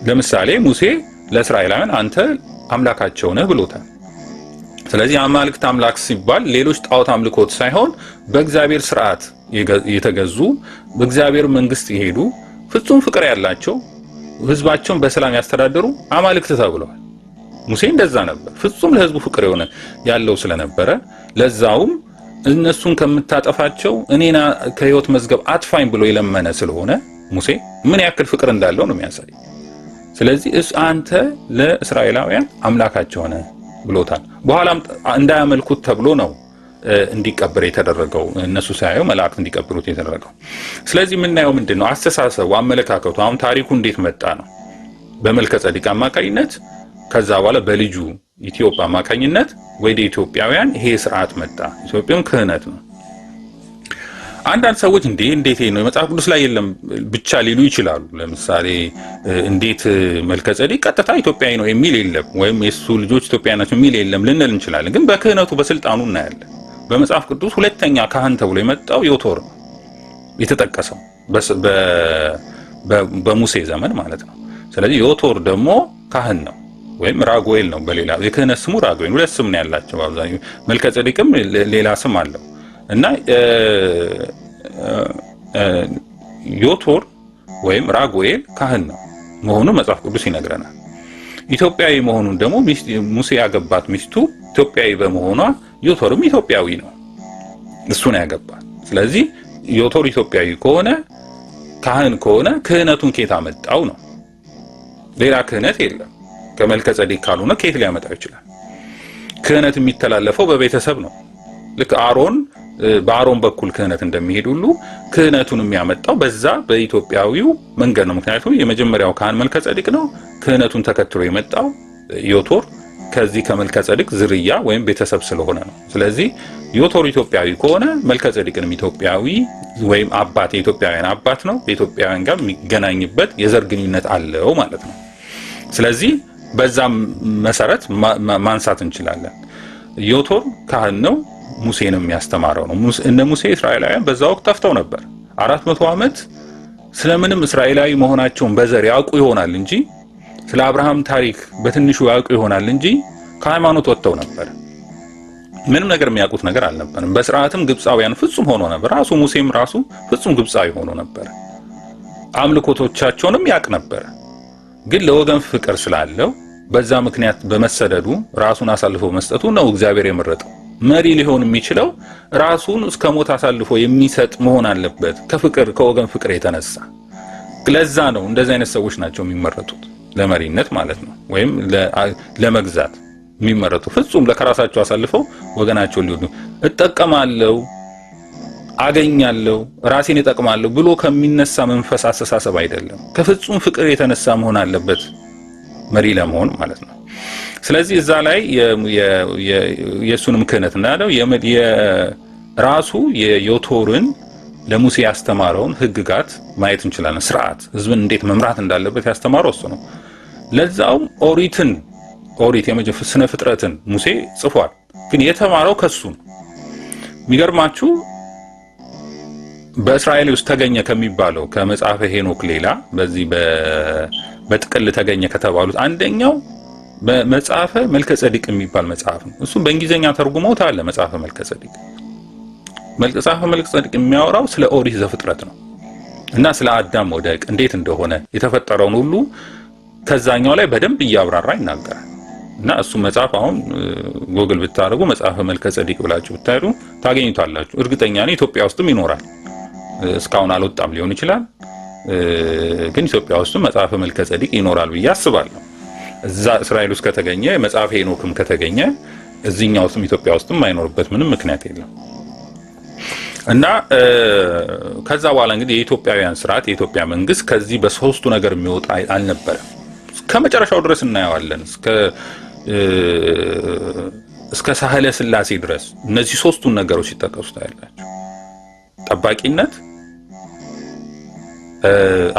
[SPEAKER 1] ለምሳሌ ሙሴ ለእስራኤላውያን አንተ አምላካቸው ነህ ብሎታል። ስለዚህ አማልክት አምላክ ሲባል ሌሎች ጣዖት አምልኮት ሳይሆን በእግዚአብሔር ስርዓት የተገዙ በእግዚአብሔር መንግስት ይሄዱ ፍጹም ፍቅር ያላቸው ህዝባቸውን በሰላም ያስተዳደሩ አማልክት ተብለዋል። ሙሴ እንደዛ ነበር። ፍጹም ለህዝቡ ፍቅር ያለው ስለነበረ ለዛውም እነሱን ከምታጠፋቸው እኔና ከህይወት መዝገብ አጥፋኝ ብሎ የለመነ ስለሆነ ሙሴ ምን ያክል ፍቅር እንዳለው ነው የሚያሳይ። ስለዚህ አንተ ለእስራኤላውያን አምላካቸው ነህ ብሎታል። በኋላም እንዳያመልኩት ተብሎ ነው እንዲቀበር የተደረገው። እነሱ ሳያዩ መላእክት እንዲቀበሩት የተደረገው። ስለዚህ የምናየው ምንድነው? አስተሳሰቡ፣ አመለካከቱ። አሁን ታሪኩ እንዴት መጣ ነው? በመልከጼዴቅ አማካኝነት ከዛ በኋላ በልጁ ኢትዮጵያ አማካኝነት ወደ ኢትዮጵያውያን ይሄ ስርዓት መጣ። ኢትዮጵያም ክህነት ነው። አንዳንድ ሰዎች እንዴት ነው መጽሐፍ ቅዱስ ላይ የለም ብቻ ሊሉ ይችላሉ። ለምሳሌ እንዴት መልከጼዴቅ ቀጥታ ኢትዮጵያዊ ነው የሚል የለም፣ ወይም የሱ ልጆች ኢትዮጵያውያን ናቸው የሚል የለም ልንል እንችላለን። ግን በክህነቱ በስልጣኑ እናያለን። በመጽሐፍ ቅዱስ ሁለተኛ ካህን ተብሎ የመጣው ዮቶር ነው የተጠቀሰው በሙሴ ዘመን ማለት ነው። ስለዚህ ዮቶር ደግሞ ካህን ነው ወይም ራጉኤል ነው። በሌላ የክህነት ስሙ ራጉኤል። ሁለት ስም ነው ያላቸው አብዛኛው። መልከጼዴቅም ሌላ ስም አለው እና ዮቶር ወይም ራጉኤል ካህን ነው መሆኑን መጽሐፍ ቅዱስ ይነግረናል። ኢትዮጵያዊ መሆኑን ደግሞ ሙሴ ያገባት ሚስቱ ኢትዮጵያዊ በመሆኗ ዮቶርም ኢትዮጵያዊ ነው፣ እሱ ነው ያገባት። ስለዚህ ዮቶር ኢትዮጵያዊ ከሆነ ካህን ከሆነ ክህነቱን ከየት አመጣው ነው? ሌላ ክህነት የለም። ከመልከጼዴቅ ካልሆነ ከየት ሊያመጣው ይችላል? ክህነት የሚተላለፈው በቤተሰብ ነው። ልክ በአሮን በኩል ክህነት እንደሚሄድ ሁሉ ክህነቱን የሚያመጣው በዛ በኢትዮጵያዊው መንገድ ነው። ምክንያቱም የመጀመሪያው ካህን መልከጼዴቅ ነው። ክህነቱን ተከትሎ የመጣው ዮቶር ከዚህ ከመልከጼዴቅ ዝርያ ወይም ቤተሰብ ስለሆነ ነው። ስለዚህ ዮቶር ኢትዮጵያዊ ከሆነ መልከጼዴቅንም ኢትዮጵያዊ ወይም አባት የኢትዮጵያውያን አባት ነው። በኢትዮጵያውያን ጋር የሚገናኝበት የዘር ግንኙነት አለው ማለት ነው። ስለዚህ በዛም መሰረት ማንሳት እንችላለን። ዮቶር ካህን ነው። ሙሴንም የሚያስተማረው ነው። እነ ሙሴ እስራኤላውያን በዛ ወቅት ጠፍተው ነበር። 400 ዓመት ስለምንም እስራኤላዊ መሆናቸውን በዘር ያውቁ ይሆናል እንጂ ስለ አብርሃም ታሪክ በትንሹ ያውቁ ይሆናል እንጂ ከሃይማኖት ወጥተው ነበር። ምንም ነገር የሚያውቁት ነገር አልነበረም። በስርዓትም ግብፃውያን ፍጹም ሆኖ ነበር። ራሱ ሙሴም ራሱ ፍጹም ግብፃዊ ሆኖ ነበር። አምልኮቶቻቸውንም ያውቅ ነበር። ግን ለወገን ፍቅር ስላለው በዛ ምክንያት በመሰደዱ ራሱን አሳልፎ መስጠቱ ነው እግዚአብሔር የመረጠው። መሪ ሊሆን የሚችለው ራሱን እስከ ሞት አሳልፎ የሚሰጥ መሆን አለበት፣ ከወገን ፍቅር የተነሳ። ለዛ ነው እንደዚህ አይነት ሰዎች ናቸው የሚመረጡት ለመሪነት ማለት ነው፣ ወይም ለመግዛት የሚመረጡ ፍጹም ለከራሳቸው አሳልፈው ወገናቸውን ሊወዱ እጠቀማለሁ፣ አገኛለሁ፣ ራሴን እጠቅማለሁ ብሎ ከሚነሳ መንፈስ አስተሳሰብ አይደለም። ከፍጹም ፍቅር የተነሳ መሆን አለበት መሪ ለመሆን ማለት ነው። ስለዚህ እዛ ላይ የሱንም ክህነት እናለው የራሱ የዮቶርን ለሙሴ ያስተማረውን ህግጋት ማየት እንችላለን። ስርዓት ህዝብን እንዴት መምራት እንዳለበት ያስተማረው እሱ ነው። ለዛውም ኦሪት የመጀመሪያ ስነ ፍጥረትን ሙሴ ጽፏል። ግን የተማረው ከሱ ነው። የሚገርማችሁ በእስራኤል ውስጥ ተገኘ ከሚባለው ከመጽሐፈ ሄኖክ ሌላ በዚህ በጥቅል ተገኘ ከተባሉት አንደኛው በመጽሐፈ መልከጼዴቅ የሚባል መጽሐፍ ነው። እሱም በእንግሊዘኛ ተርጉመውታል። መጽሐፈ መልከጼዴቅ የሚያወራው ስለ ኦሪት ዘፍጥረት ነው እና ስለ አዳም ወደቅ እንዴት እንደሆነ የተፈጠረውን ሁሉ ከዛኛው ላይ በደንብ እያብራራ ይናገራል። እና እሱ መጽሐፍ አሁን ጎግል ብታደርጉ መጽሐፈ መልከጼዴቅ ብላችሁ ብታዩ ታገኙታላችሁ። እርግጠኛ ነኝ ኢትዮጵያ ውስጥም ይኖራል። እስካሁን አልወጣም ሊሆን ይችላል፣ ግን ኢትዮጵያ ውስጥም መጽሐፈ መልከጼዴቅ ይኖራል ብዬ አስባለሁ። እዛ እስራኤል ውስጥ ከተገኘ መጽሐፈ ሄኖክም ከተገኘ እዚህኛው ውስጥም ኢትዮጵያ ውስጥም አይኖርበት ምንም ምክንያት የለም። እና ከዛ በኋላ እንግዲህ የኢትዮጵያውያን ስርዓት የኢትዮጵያ መንግስት ከዚህ በሶስቱ ነገር የሚወጣ አልነበረም። ከመጨረሻው ድረስ እናየዋለን። እስከ ሳህለ ስላሴ ድረስ እነዚህ ሶስቱን ነገሮች ሲጠቀሱ ታያላችሁ። ጠባቂነት፣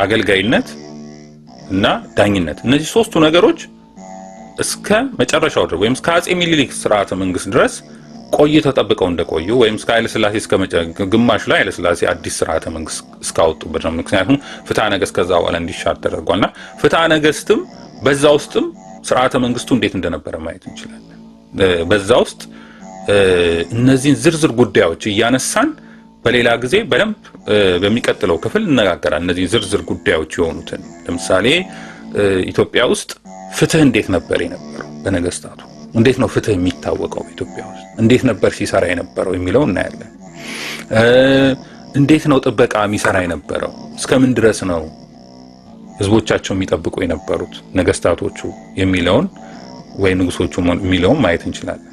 [SPEAKER 1] አገልጋይነት እና ዳኝነት። እነዚህ ሶስቱ ነገሮች እስከ መጨረሻው ድረስ ወይም እስከ አጼ ሚኒሊክ ስርዓተ መንግስት ድረስ ቆይተው ተጠብቀው እንደቆዩ ወይም እስከ ኃይለ ሥላሴ እስከ ግማሽ ላይ ኃይለ ሥላሴ አዲስ ስርዓተ መንግስት እስካወጡበት ነው። ምክንያቱም ፍትሐ ነገሥት ከዛ በኋላ እንዲሻር ተደርጓልና ፍትሐ ነገሥትም በዛ ውስጥም ስርዓተ መንግስቱ እንዴት እንደነበረ ማየት እንችላለን። በዛ ውስጥ እነዚህን ዝርዝር ጉዳዮች እያነሳን በሌላ ጊዜ በደንብ በሚቀጥለው ክፍል እንነጋገራለን። እነዚህ ዝርዝር ጉዳዮች የሆኑትን ለምሳሌ ኢትዮጵያ ውስጥ ፍትህ እንዴት ነበር የነበረው? በነገስታቱ እንዴት ነው ፍትህ የሚታወቀው? ኢትዮጵያ ውስጥ እንዴት ነበር ሲሰራ የነበረው የሚለው እናያለን። እንዴት ነው ጥበቃ የሚሰራ የነበረው? እስከምን ድረስ ነው ህዝቦቻቸው የሚጠብቁ የነበሩት ነገስታቶቹ የሚለውን ወይ ንጉሶቹ የሚለውን ማየት እንችላለን።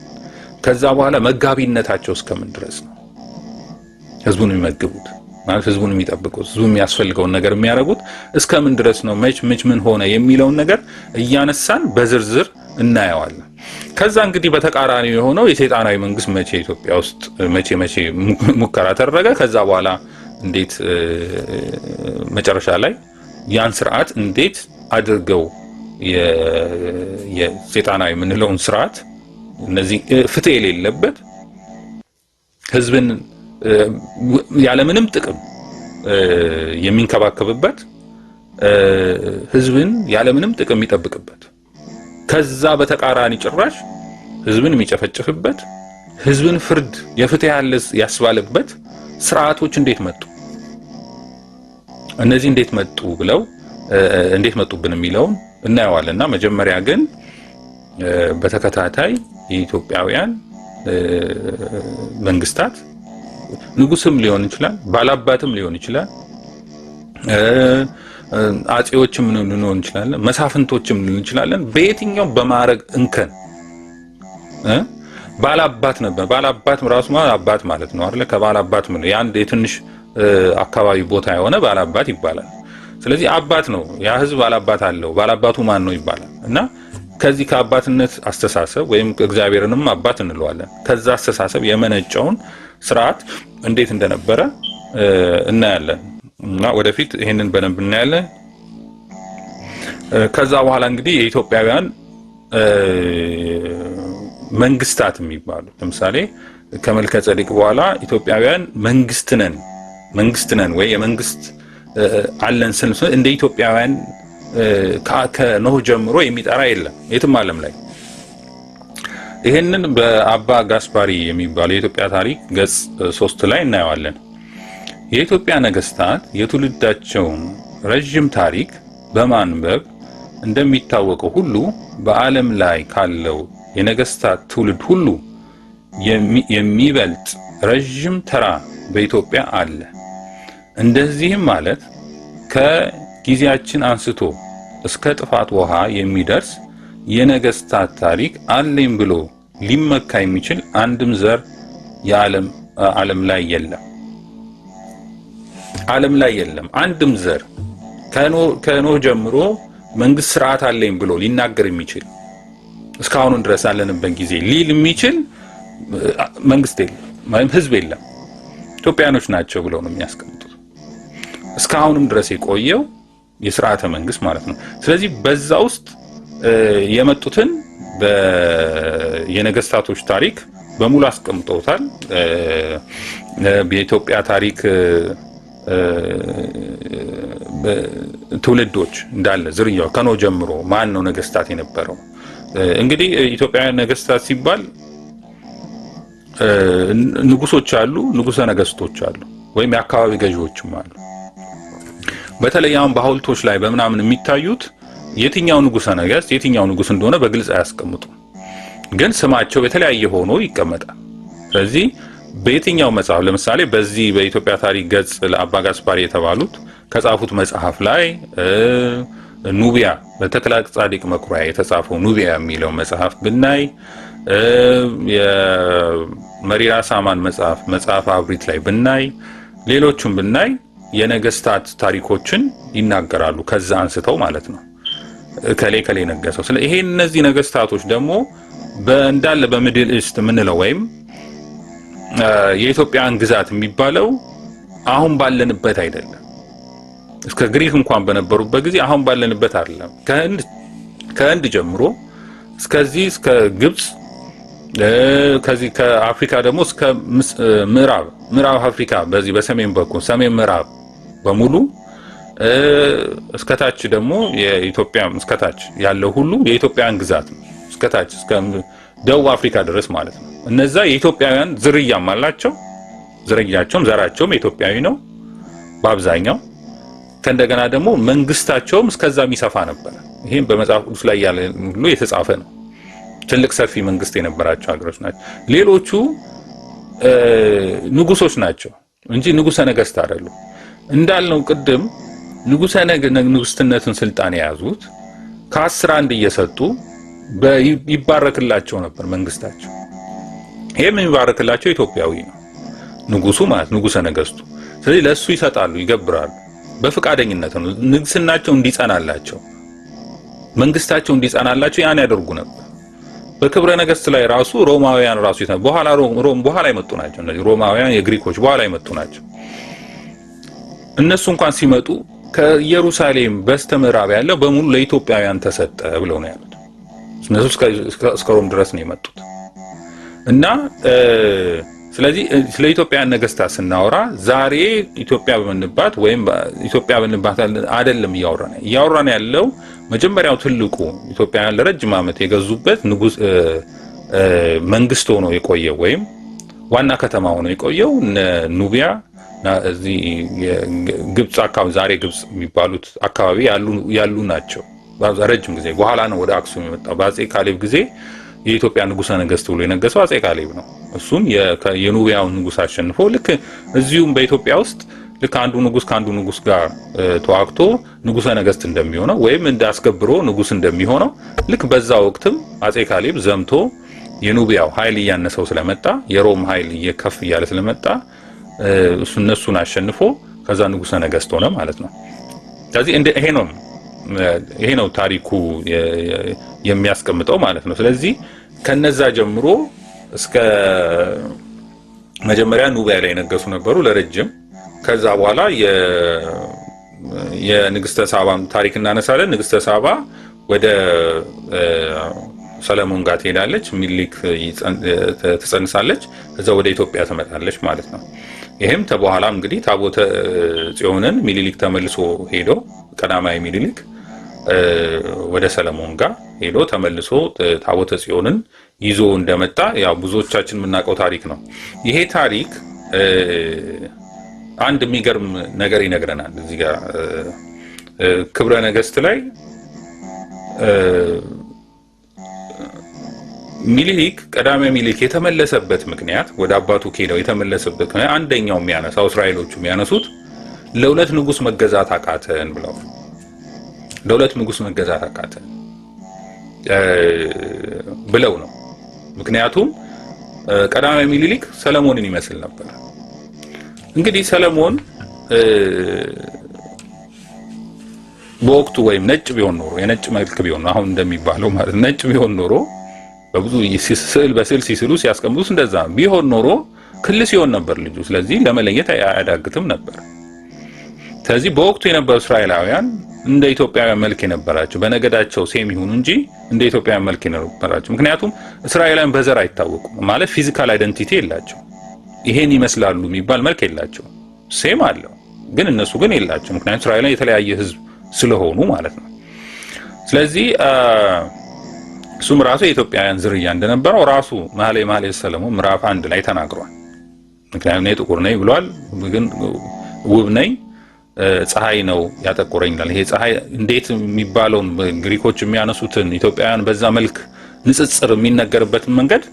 [SPEAKER 1] ከዛ በኋላ መጋቢነታቸው እስከምን ድረስ ነው ህዝቡን የሚመግቡት ማለት ህዝቡን የሚጠብቁት ህዝቡ የሚያስፈልገውን ነገር የሚያደርጉት እስከምን ድረስ ነው? መች ምን ሆነ የሚለውን ነገር እያነሳን በዝርዝር እናየዋለን። ከዛ እንግዲህ በተቃራኒው የሆነው የሰይጣናዊ መንግስት መቼ ኢትዮጵያ ውስጥ መቼ ሙከራ ተደረገ፣ ከዛ በኋላ እንዴት መጨረሻ ላይ ያን ስርዓት እንዴት አድርገው የሰይጣናዊ የምንለውን ስርዓት እነዚህ ፍትህ የሌለበት ህዝብን ያለምንም ጥቅም የሚንከባከብበት ህዝብን ያለምንም ጥቅም የሚጠብቅበት ከዛ በተቃራኒ ጭራሽ ህዝብን የሚጨፈጭፍበት ህዝብን ፍርድ የፍትህ ያስባለበት ስርዓቶች እንዴት መጡ? እነዚህ እንዴት መጡ ብለው እንዴት መጡብን የሚለውን እናየዋለንና መጀመሪያ ግን በተከታታይ የኢትዮጵያውያን መንግስታት ንጉስም ሊሆን ይችላል፣ ባላባትም ሊሆን ይችላል፣ አጼዎችም ሊሆን ይችላል፣ መሳፍንቶችም ሊሆን ይችላል። በየትኛው በማረግ እንከን ባላባት ነበር። ባላባት ራሱ ማለት አባት ማለት ነው አይደል? ከባላባት ምን ያንድ የትንሽ አካባቢ ቦታ የሆነ ባላባት ይባላል። ስለዚህ አባት ነው ያ ህዝብ ባላባት አለው። ባላባቱ ማን ነው ይባላል። እና ከዚህ ከአባትነት አስተሳሰብ ወይም እግዚአብሔርንም አባት እንለዋለን። ከዛ አስተሳሰብ የመነጨውን ስርዓት እንዴት እንደነበረ እናያለን እና ወደፊት ይሄንን በደንብ እናያለን። ከዛ በኋላ እንግዲህ የኢትዮጵያውያን መንግስታት የሚባሉ ለምሳሌ ከመልከጼዴቅ በኋላ ኢትዮጵያውያን መንግስት ነን ወይ የመንግስት አለን ስንል እንደ ኢትዮጵያውያን ከኖህ ጀምሮ የሚጠራ የለም የትም ዓለም ላይ። ይሄንን በአባ ጋስፓሪ የሚባለው የኢትዮጵያ ታሪክ ገጽ 3 ላይ እናየዋለን። የኢትዮጵያ ነገስታት የትውልዳቸውን ረጅም ታሪክ በማንበብ እንደሚታወቀው ሁሉ በዓለም ላይ ካለው የነገስታት ትውልድ ሁሉ የሚበልጥ ረጅም ተራ በኢትዮጵያ አለ። እንደዚህም ማለት ከጊዜያችን አንስቶ እስከ ጥፋት ውሃ የሚደርስ የነገስታት ታሪክ አለኝ ብሎ ሊመካ የሚችል አንድም ዘር ዓለም ላይ የለም። ዓለም ላይ የለም አንድም ዘር ከኖህ ጀምሮ መንግስት ስርዓት አለኝ ብሎ ሊናገር የሚችል እስካሁን ድረስ ያለንበት ጊዜ ሊል የሚችል መንግስት የለም፣ ህዝብ የለም። ኢትዮጵያኖች ናቸው ብለው ነው የሚያስቀምጡት። እስካሁንም ድረስ የቆየው የሥርዓተ መንግስት ማለት ነው። ስለዚህ በዛ ውስጥ የመጡትን የነገስታቶች ታሪክ በሙሉ አስቀምጠውታል። በኢትዮጵያ ታሪክ ትውልዶች እንዳለ ዝርያው ከኖ ጀምሮ ማን ነው ነገስታት የነበረው? እንግዲህ ኢትዮጵያውያን ነገስታት ሲባል ንጉሶች አሉ፣ ንጉሰ ነገስቶች አሉ፣ ወይም የአካባቢ ገዢዎችም አሉ። በተለይ አሁን በሐውልቶች ላይ በምናምን የሚታዩት የትኛው ንጉሰ ነገስት የትኛው ንጉስ እንደሆነ በግልጽ አያስቀምጡም፣ ግን ስማቸው የተለያየ ሆኖ ይቀመጣል። ስለዚህ በየትኛው መጽሐፍ ለምሳሌ በዚህ በኢትዮጵያ ታሪክ ገጽ ለአባ ጋስፓሪ የተባሉት ከጻፉት መጽሐፍ ላይ ኑቢያ በተክለ ጻዲቅ መኩሪያ የተጻፈው ኑቢያ የሚለው መጽሐፍ ብናይ፣ የመሪራ ሳማን መጽሐፍ አብሪት ላይ ብናይ፣ ሌሎቹም ብናይ የነገስታት ታሪኮችን ይናገራሉ። ከዛ አንስተው ማለት ነው ከሌ ነገሰው። ስለዚህ ይሄ እነዚህ ነገስታቶች ደግሞ በእንዳለ በሚድል ኢስት የምንለው ወይም የኢትዮጵያን ግዛት የሚባለው አሁን ባለንበት አይደለም። እስከ ግሪክ እንኳን በነበሩበት ጊዜ አሁን ባለንበት አይደለም። ከህንድ ጀምሮ እስከዚህ እስከ ግብጽ፣ ከዚህ ከአፍሪካ ደግሞ እስከ ምዕራብ አፍሪካ በዚህ በሰሜን በኩል ሰሜን ምዕራብ በሙሉ እስከታች ደግሞ የኢትዮጵያ እስከታች ያለው ሁሉ የኢትዮጵያን ግዛት ነው። እስከታች እስከ ደቡብ አፍሪካ ድረስ ማለት ነው። እነዛ የኢትዮጵያውያን ዝርያም አላቸው። ዝርያቸውም ዘራቸውም ኢትዮጵያዊ ነው በአብዛኛው። ከእንደገና ደግሞ መንግስታቸውም እስከዛ የሚሰፋ ነበር። ይሄም በመጽሐፍ ቅዱስ ላይ ያለ ሁሉ የተጻፈ ነው። ትልቅ ሰፊ መንግስት የነበራቸው ሀገሮች ናቸው። ሌሎቹ ንጉሶች ናቸው እንጂ ንጉሰ ነገስት አይደሉም። እንዳልነው ቅድም ንጉስትነትን ስልጣን የያዙት ከ11 እየሰጡ ይባረክላቸው ነበር መንግስታቸው። ይሄም የሚባረክላቸው ኢትዮጵያዊ ነው ንጉሱ ማለት ንጉሰ ነገስቱ። ስለዚህ ለሱ ይሰጣሉ፣ ይገብራሉ በፍቃደኝነት ነው። ንግስናቸው እንዲጸናላቸው መንግስታቸው እንዲጸናላቸው ያን ያደርጉ ነበር። በክብረ ነገስት ላይ ራሱ ሮማውያን ራሱ በኋላ የመጡ ናቸው። እነዚህ ሮማውያን የግሪኮች በኋላ የመጡ ናቸው። እነሱ እንኳን ሲመጡ ከኢየሩሳሌም በስተምዕራብ ያለው በሙሉ ለኢትዮጵያውያን ተሰጠ ብለው ነው ያሉት። እነሱ እስከ ሮም ድረስ ነው የመጡት እና ስለዚህ ስለ ኢትዮጵያውያን ነገስታት ስናወራ ዛሬ ኢትዮጵያ በመንባት ወይም ኢትዮጵያ በመንባት አይደለም እያወራን ያለው መጀመሪያው ትልቁ ኢትዮጵያውያን ለረጅም ዓመት የገዙበት ንጉስ መንግስት ሆኖ የቆየው ወይም ዋና ከተማ ሆኖ የቆየው ኑቢያ እዚህ ግብጽ አካባቢ ዛሬ ግብጽ የሚባሉት አካባቢ ያሉ ናቸው። ረጅም ጊዜ በኋላ ነው ወደ አክሱም የመጣው። በአጼ ካሌብ ጊዜ የኢትዮጵያ ንጉሰ ነገስት ብሎ የነገሰው አጼ ካሌብ ነው። እሱም የኑቢያውን ንጉስ አሸንፎ ልክ እዚሁም በኢትዮጵያ ውስጥ ልክ አንዱ ንጉስ ከአንዱ ንጉስ ጋር ተዋግቶ ንጉሰ ነገስት እንደሚሆነው ወይም እንዳስገብሮ ንጉስ እንደሚሆነው ልክ በዛ ወቅትም አጼ ካሌብ ዘምቶ የኑቢያው ኃይል እያነሰው ስለመጣ የሮም ኃይል እየከፍ እያለ ስለመጣ እነሱን አሸንፎ ከዛ ንጉሰ ነገስት ሆነ ማለት ነው። ስለዚህ ይሄ ነው ታሪኩ የሚያስቀምጠው ማለት ነው። ስለዚህ ከነዛ ጀምሮ እስከ መጀመሪያ ኑቢያ ላይ ነገሱ ነበሩ ለረጅም። ከዛ በኋላ የንግስተ ሳባም ታሪክ እናነሳለን። ንግስተ ሳባ ወደ ሰለሞን ጋር ትሄዳለች፣ ሚኒሊክ ትጸንሳለች፣ ከዛ ወደ ኢትዮጵያ ትመጣለች ማለት ነው። ይሄም ተበኋላም እንግዲህ ታቦተ ጽዮንን ሚኒሊክ ተመልሶ ሄዶ ቀዳማዊ ሚኒሊክ ወደ ሰለሞን ጋር ሄዶ ተመልሶ ታቦተ ጽዮንን ይዞ እንደመጣ ያው ብዙዎቻችን የምናውቀው ታሪክ ነው። ይሄ ታሪክ አንድ የሚገርም ነገር ይነግረናል። እዚህ ጋር ክብረ ነገስት ላይ ሚኒሊክ ቀዳማዊ ሚኒሊክ የተመለሰበት ምክንያት ወደ አባቱ ሄደው የተመለሰበት አንደኛው የሚያነሳው እስራኤሎቹ የሚያነሱት ለሁለት ንጉስ መገዛት አቃተን ብለው ለሁለት ንጉስ መገዛት አቃተን ብለው ነው። ምክንያቱም ቀዳማዊ ሚኒሊክ ሰለሞንን ይመስል ነበር። እንግዲህ ሰለሞን በወቅቱ ወይም ነጭ ቢሆን ኖሮ የነጭ መልክ ቢሆን አሁን እንደሚባለው ማለት ነጭ ቢሆን ኖሮ በብዙ ስዕል በስዕል ሲስሉ ሲያስቀምጡት እንደዛ ቢሆን ኖሮ ክልስ ይሆን ነበር ልጁ። ስለዚህ ለመለየት አያዳግትም ነበር። ስለዚህ በወቅቱ የነበሩ እስራኤላውያን እንደ ኢትዮጵያውያን መልክ የነበራቸው በነገዳቸው ሴም ይሁኑ እንጂ እንደ ኢትዮጵያውያን መልክ የነበራቸው። ምክንያቱም እስራኤላውያን በዘር አይታወቁም ማለት ፊዚካል አይደንቲቲ የላቸው። ይሄን ይመስላሉ የሚባል መልክ የላቸው። ሴም አለው ግን እነሱ ግን የላቸው። ምክንያቱም እስራኤላውያን የተለያየ ህዝብ ስለሆኑ ማለት ነው። ስለዚህ እሱም ራሱ የኢትዮጵያውያን ዝርያ እንደነበረው ራሱ መኃልየ ሰሎሞን ምዕራፍ 1 ላይ ተናግሯል። ምክንያቱም እኔ ጥቁር ነኝ ብሏል፣ ግን ውብ ነኝ ፀሐይ ነው ያጠቆረኛል። ይሄ ፀሐይ እንዴት የሚባለውን ግሪኮች የሚያነሱትን ኢትዮጵያውያን በዛ መልክ ንጽጽር የሚነገርበትን መንገድ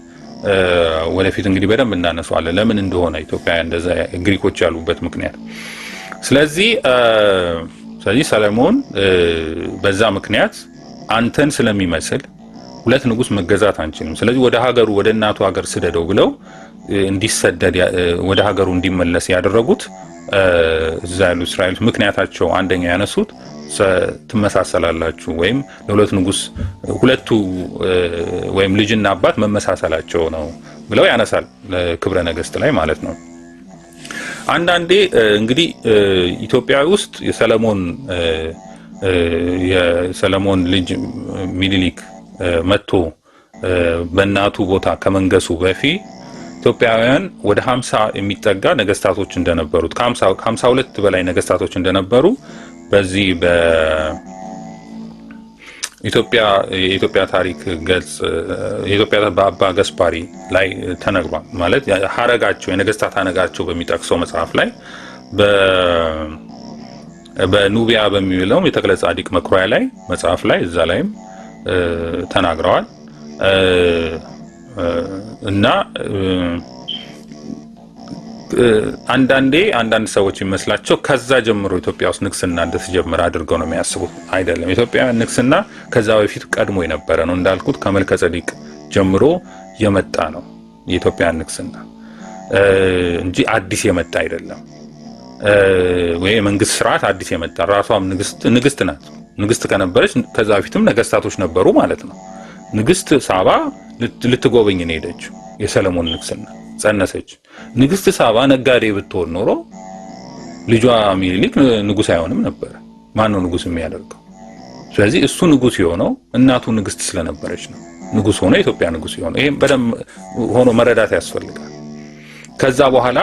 [SPEAKER 1] ወደፊት እንግዲህ በደንብ እናነሳዋለን፣ ለምን እንደሆነ ኢትዮጵያውያን እንደዛ ግሪኮች ያሉበት ምክንያት። ስለዚህ ሰለሞን በዛ ምክንያት አንተን ስለሚመስል ሁለት ንጉስ መገዛት አንችልም፣ ስለዚህ ወደ ሀገሩ ወደ እናቱ ሀገር ስደደው ብለው እንዲሰደድ ወደ ሀገሩ እንዲመለስ ያደረጉት እዛ ያሉ እስራኤሎች ምክንያታቸው አንደኛ ያነሱት ትመሳሰላላችሁ ወይም ለሁለት ንጉስ ሁለቱ ወይም ልጅና አባት መመሳሰላቸው ነው ብለው ያነሳል ክብረ ነገስት ላይ ማለት ነው። አንዳንዴ እንግዲህ ኢትዮጵያ ውስጥ የሰለሞን ልጅ ሚኒሊክ መጥቶ በእናቱ ቦታ ከመንገሱ በፊት ኢትዮጵያውያን ወደ 50 የሚጠጋ ነገስታቶች እንደነበሩት ከ52 በላይ ነገስታቶች እንደነበሩ በዚህ የኢትዮጵያ ታሪክ ገጽ የኢትዮጵያ በአባ ገስፓሪ ላይ ተነግሯል። ማለት ሀረጋቸው የነገስታት ሀረጋቸው በሚጠቅሰው መጽሐፍ ላይ በኑቢያ በሚለው የተክለ ጻዲቅ መኩሪያ ላይ መጽሐፍ ላይ እዛ ላይም ተናግረዋል። እና አንዳንድ ሰዎች ይመስላቸው ከዛ ጀምሮ ኢትዮጵያ ውስጥ ንግስና እንደተጀመረ አድርገው ነው የሚያስቡት። አይደለም። ኢትዮጵያውያን ንግስና ከዛ በፊት ቀድሞ የነበረ ነው። እንዳልኩት ከመልከ ጸዲቅ ጀምሮ የመጣ ነው የኢትዮጵያን ንግስና እንጂ አዲስ የመጣ አይደለም። ወይ መንግስት ስርዓት አዲስ የመጣ ራሷም ንግስት ናት። ንግስት ከነበረች ከዛ በፊትም ነገስታቶች ነበሩ ማለት ነው። ንግስት ሳባ ልትጎበኝ ነው ሄደችው። የሰለሞን ንግስና ጸነሰች። ንግስት ሳባ ነጋዴ ብትሆን ኖሮ ልጇ ሚኒሊክ ንጉስ አይሆንም ነበር። ማን ነው ንጉስ የሚያደርገው? ስለዚህ እሱ ንጉስ የሆነው እናቱ ንግስት ስለነበረች ነው። ንጉስ ሆኖ የኢትዮጵያ ንጉስ የሆነው ይሄን በደም ሆኖ መረዳት ያስፈልጋል። ከዛ በኋላ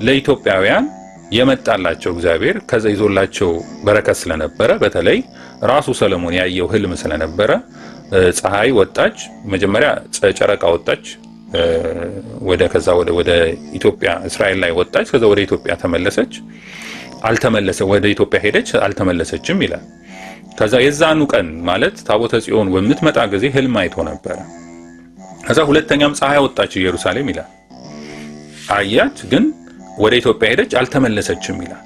[SPEAKER 1] ለኢትዮጵያውያን የመጣላቸው እግዚአብሔር ከዛ ይዞላቸው በረከት ስለነበረ በተለይ ራሱ ሰለሞን ያየው ህልም ስለነበረ ፀሐይ ወጣች፣ መጀመሪያ ጨረቃ ወጣች፣ ከዛ ወደ ኢትዮጵያ እስራኤል ላይ ወጣች፣ ከዛ ወደ ኢትዮጵያ ተመለሰች፣ ወደ ኢትዮጵያ ሄደች፣ አልተመለሰችም ይላል። ከዛ የዛኑ ቀን ማለት ታቦተ ጽዮን በምትመጣ ጊዜ ህልም አይቶ ነበር። ከዛ ሁለተኛም ፀሐይ ወጣች ኢየሩሳሌም ይላል፣ አያት፣ ግን ወደ ኢትዮጵያ ሄደች፣ አልተመለሰችም ይላል።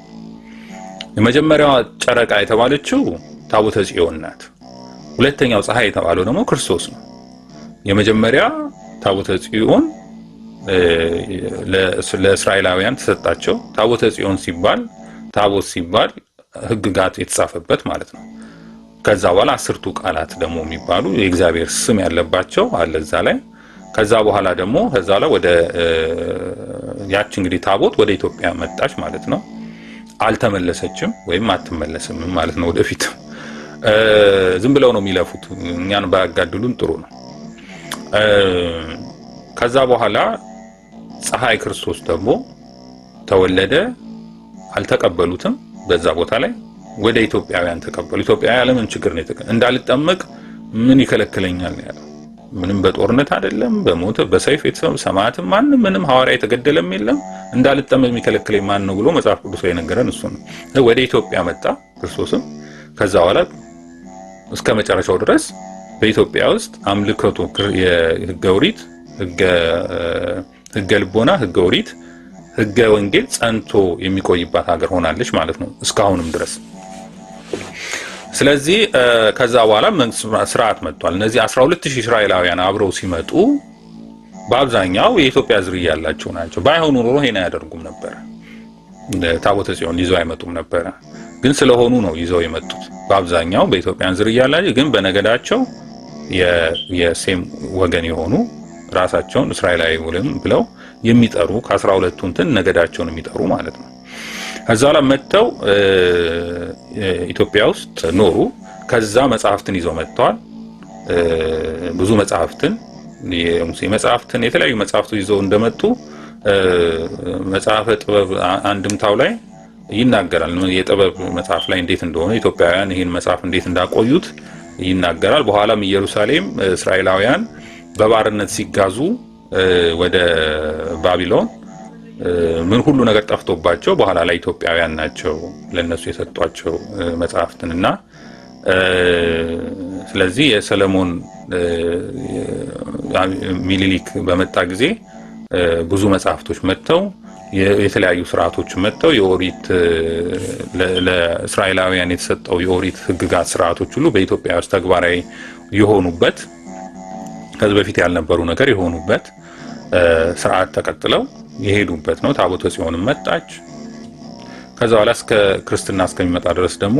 [SPEAKER 1] የመጀመሪያዋ ጨረቃ የተባለችው ታቦተ ጽዮን ናት። ሁለተኛው ፀሐይ የተባለው ደግሞ ክርስቶስ ነው። የመጀመሪያ ታቦተ ጽዮን ለእስራኤላውያን ተሰጣቸው። ታቦተ ጽዮን ሲባል ታቦት ሲባል ህግጋት የተጻፈበት ማለት ነው። ከዛ በኋላ 10ቱ ቃላት ደግሞ የሚባሉ የእግዚአብሔር ስም ያለባቸው አለ እዛ ላይ። ከዛ በኋላ ደግሞ ከዛ ላይ ወደ ያቺ እንግዲህ ታቦት ወደ ኢትዮጵያ መጣች ማለት ነው። አልተመለሰችም ወይም አትመለስም ማለት ነው ወደፊት። ዝም ብለው ነው የሚለፉት። እኛን ባያጋድሉን ጥሩ ነው። ከዛ በኋላ ፀሐይ ክርስቶስ ደግሞ ተወለደ። አልተቀበሉትም። በዛ ቦታ ላይ ወደ ኢትዮጵያውያን ተቀበሉ። ኢትዮጵያውያን ለምን ችግር ነው እንዳልጠመቅ ምን ይከለክለኛል ያለው? ምንም በጦርነት አይደለም፣ በሞት በሰይፍ ሰማዕትም ማንም ምንም ሐዋርያ የተገደለም የለም። እንዳልጠመቅ የሚከለክለኝ ማን ነው ብሎ መጽሐፍ ቅዱስ ላይ ነገረን። እሱ ነው ወደ ኢትዮጵያ መጣ ክርስቶስም። ከዛ በኋላ እስከ መጨረሻው ድረስ በኢትዮጵያ ውስጥ አምልኮቱ የሕገ ኦሪት፣ ሕገ ልቦና፣ ሕገ ኦሪት፣ ሕገ ወንጌል ጸንቶ የሚቆይባት ሀገር ሆናለች ማለት ነው እስካሁንም ድረስ። ስለዚህ ከዛ በኋላ ስርዓት መጥቷል። እነዚህ 12000 እስራኤላውያን አብረው ሲመጡ በአብዛኛው የኢትዮጵያ ዝርያ ያላቸው ናቸው። ባይሆኑ ኖሮ ይሄን አያደርጉም ነበር። ታቦተ ጽዮን ይዘው አይመጡም ነበር። ግን ስለሆኑ ነው ይዘው የመጡት። በአብዛኛው በኢትዮጵያን ዝርያ ያላቸው ግን በነገዳቸው የሴም ወገን የሆኑ ራሳቸውን እስራኤላዊ ብለው የሚጠሩ ከ12ቱ እንትን ነገዳቸውን የሚጠሩ ማለት ነው። ከዛ ላይ መጥተው ኢትዮጵያ ውስጥ ኖሩ። ከዛ መጽሐፍትን ይዘው መጥተዋል። ብዙ መጽሐፍትን የሙሴ መጽሐፍትን የተለያዩ መጽሐፍቶች ይዘው እንደመጡ መጽሐፈ ጥበብ አንድምታው ላይ ይናገራል። የጥበብ መጽሐፍ ላይ እንዴት እንደሆነ ኢትዮጵያውያን ይህን መጽሐፍ እንዴት እንዳቆዩት ይናገራል። በኋላም ኢየሩሳሌም እስራኤላውያን በባርነት ሲጋዙ ወደ ባቢሎን ምን ሁሉ ነገር ጠፍቶባቸው በኋላ ላይ ኢትዮጵያውያን ናቸው ለነሱ የሰጧቸው መጽሐፍትንና ስለዚህ የሰለሞን ሚኒሊክ በመጣ ጊዜ ብዙ መጽሐፍቶች መጥተው የተለያዩ ስርዓቶች መጥተው የኦሪት ለእስራኤላውያን የተሰጠው የኦሪት ሕግጋት ስርዓቶች ሁሉ በኢትዮጵያ ውስጥ ተግባራዊ የሆኑበት ከዚህ በፊት ያልነበሩ ነገር የሆኑበት ስርዓት ተቀጥለው የሄዱበት ነው። ታቦተ ጽዮንም መጣች። ከዛ በኋላ እስከ ክርስትና እስከሚመጣ ድረስ ደግሞ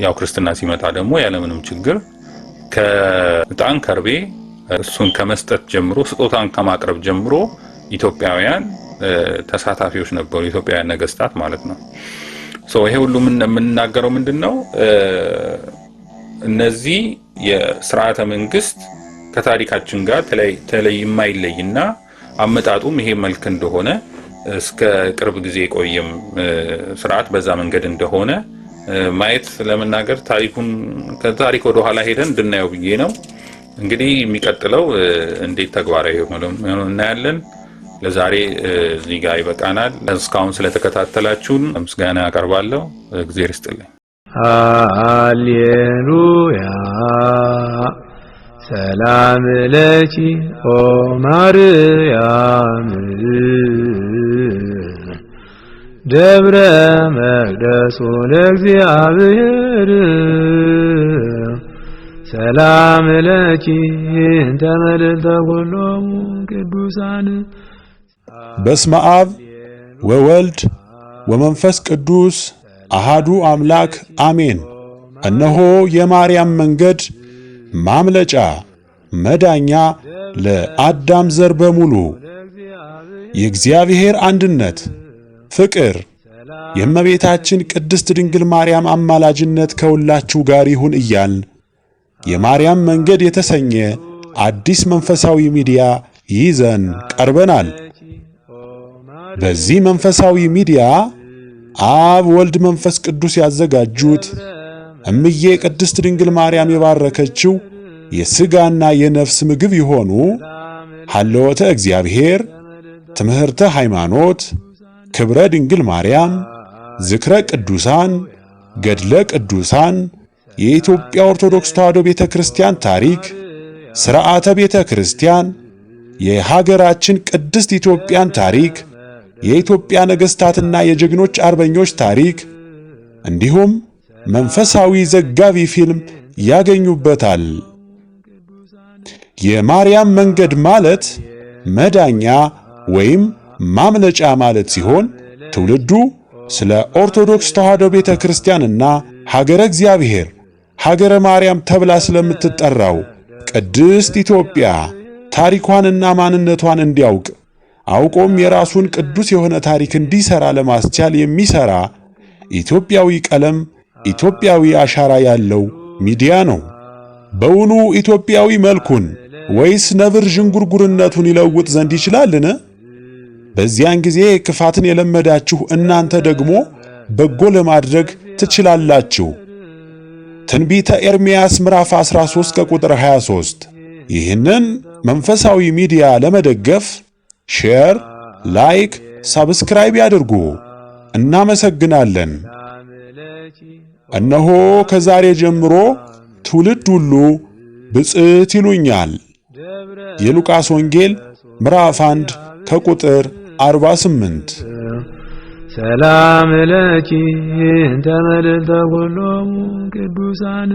[SPEAKER 1] ያው ክርስትና ሲመጣ ደግሞ ያለምንም ችግር ከዕጣን ከርቤ እሱን ከመስጠት ጀምሮ ስጦታን ከማቅረብ ጀምሮ ኢትዮጵያውያን ተሳታፊዎች ነበሩ። ኢትዮጵያውያን ነገስታት ማለት ነው። ይሄ ሁሉ የምንናገረው ምንድነው? እነዚህ የሥርዓተ መንግስት ከታሪካችን ጋር ተለይ የማይለይና አመጣጡም ይሄ መልክ እንደሆነ እስከ ቅርብ ጊዜ ቆየም ስርዓት በዛ መንገድ እንደሆነ ማየት ለመናገር ከታሪክ ወደ ኋላ ሄደን እንድናየው ብዬ ነው። እንግዲህ የሚቀጥለው እንዴት ተግባራዊ ሆኖ እናያለን። ለዛሬ እዚህ ጋር ይበቃናል። እስካሁን ስለተከታተላችሁን ምስጋና አቀርባለሁ። እግዚአብሔር ይስጥልኝ። ሃሌሉያ ሰላም ለኪ ኦ ማርያም ደብረ መቅደሱ ለእግዚአብሔር ሰላም ለኪ እንተ መልዕልተ ኩሎሙ ቅዱሳን።
[SPEAKER 2] በስመ አብ ወወልድ ወመንፈስ ቅዱስ አሃዱ አምላክ አሜን። እነሆ የማርያም መንገድ ማምለጫ መዳኛ ለአዳም ዘር በሙሉ የእግዚአብሔር አንድነት ፍቅር የእመቤታችን ቅድስት ድንግል ማርያም አማላጅነት ከሁላችሁ ጋር ይሁን እያልን የማርያም መንገድ የተሰኘ አዲስ መንፈሳዊ ሚዲያ ይዘን ቀርበናል። በዚህ መንፈሳዊ ሚዲያ አብ ወልድ መንፈስ ቅዱስ ያዘጋጁት እምዬ ቅድስት ድንግል ማርያም የባረከችው የሥጋና የነፍስ ምግብ የሆኑ ሀልወተ እግዚአብሔር፣ ትምህርተ ሃይማኖት፣ ክብረ ድንግል ማርያም፣ ዝክረ ቅዱሳን፣ ገድለ ቅዱሳን፣ የኢትዮጵያ ኦርቶዶክስ ተዋሕዶ ቤተ ክርስቲያን ታሪክ፣ ሥርዓተ ቤተ ክርስቲያን፣ የሀገራችን ቅድስት ኢትዮጵያን ታሪክ፣ የኢትዮጵያ ነገሥታትና የጀግኖች አርበኞች ታሪክ እንዲሁም መንፈሳዊ ዘጋቢ ፊልም ያገኙበታል። የማርያም መንገድ ማለት መዳኛ ወይም ማምለጫ ማለት ሲሆን ትውልዱ ስለ ኦርቶዶክስ ተዋሕዶ ቤተ ክርስቲያንና ሀገረ እግዚአብሔር ሀገረ ማርያም ተብላ ስለምትጠራው ቅድስት ኢትዮጵያ ታሪኳንና ማንነቷን እንዲያውቅ አውቆም የራሱን ቅዱስ የሆነ ታሪክ እንዲሰራ ለማስቻል የሚሰራ ኢትዮጵያዊ ቀለም ኢትዮጵያዊ አሻራ ያለው ሚዲያ ነው። በውኑ ኢትዮጵያዊ መልኩን ወይስ ነብር ዥንጉርጉርነቱን ይለውጥ ዘንድ ይችላልን? በዚያን ጊዜ ክፋትን የለመዳችሁ እናንተ ደግሞ በጎ ለማድረግ ትችላላችሁ። ትንቢተ ኤርምያስ ምዕራፍ 13 ከቁጥር 23። ይህንን መንፈሳዊ ሚዲያ ለመደገፍ ሼር፣ ላይክ፣ ሳብስክራይብ ያድርጉ። እናመሰግናለን። እነሆ ከዛሬ ጀምሮ ትውልድ ሁሉ ብፅዕት ይሉኛል። የሉቃስ ወንጌል ምዕራፍ 1 ከቁጥር 48።
[SPEAKER 3] ሰላም ለኪ እንተ መልዕልተ ኩሎሙ ቅዱሳን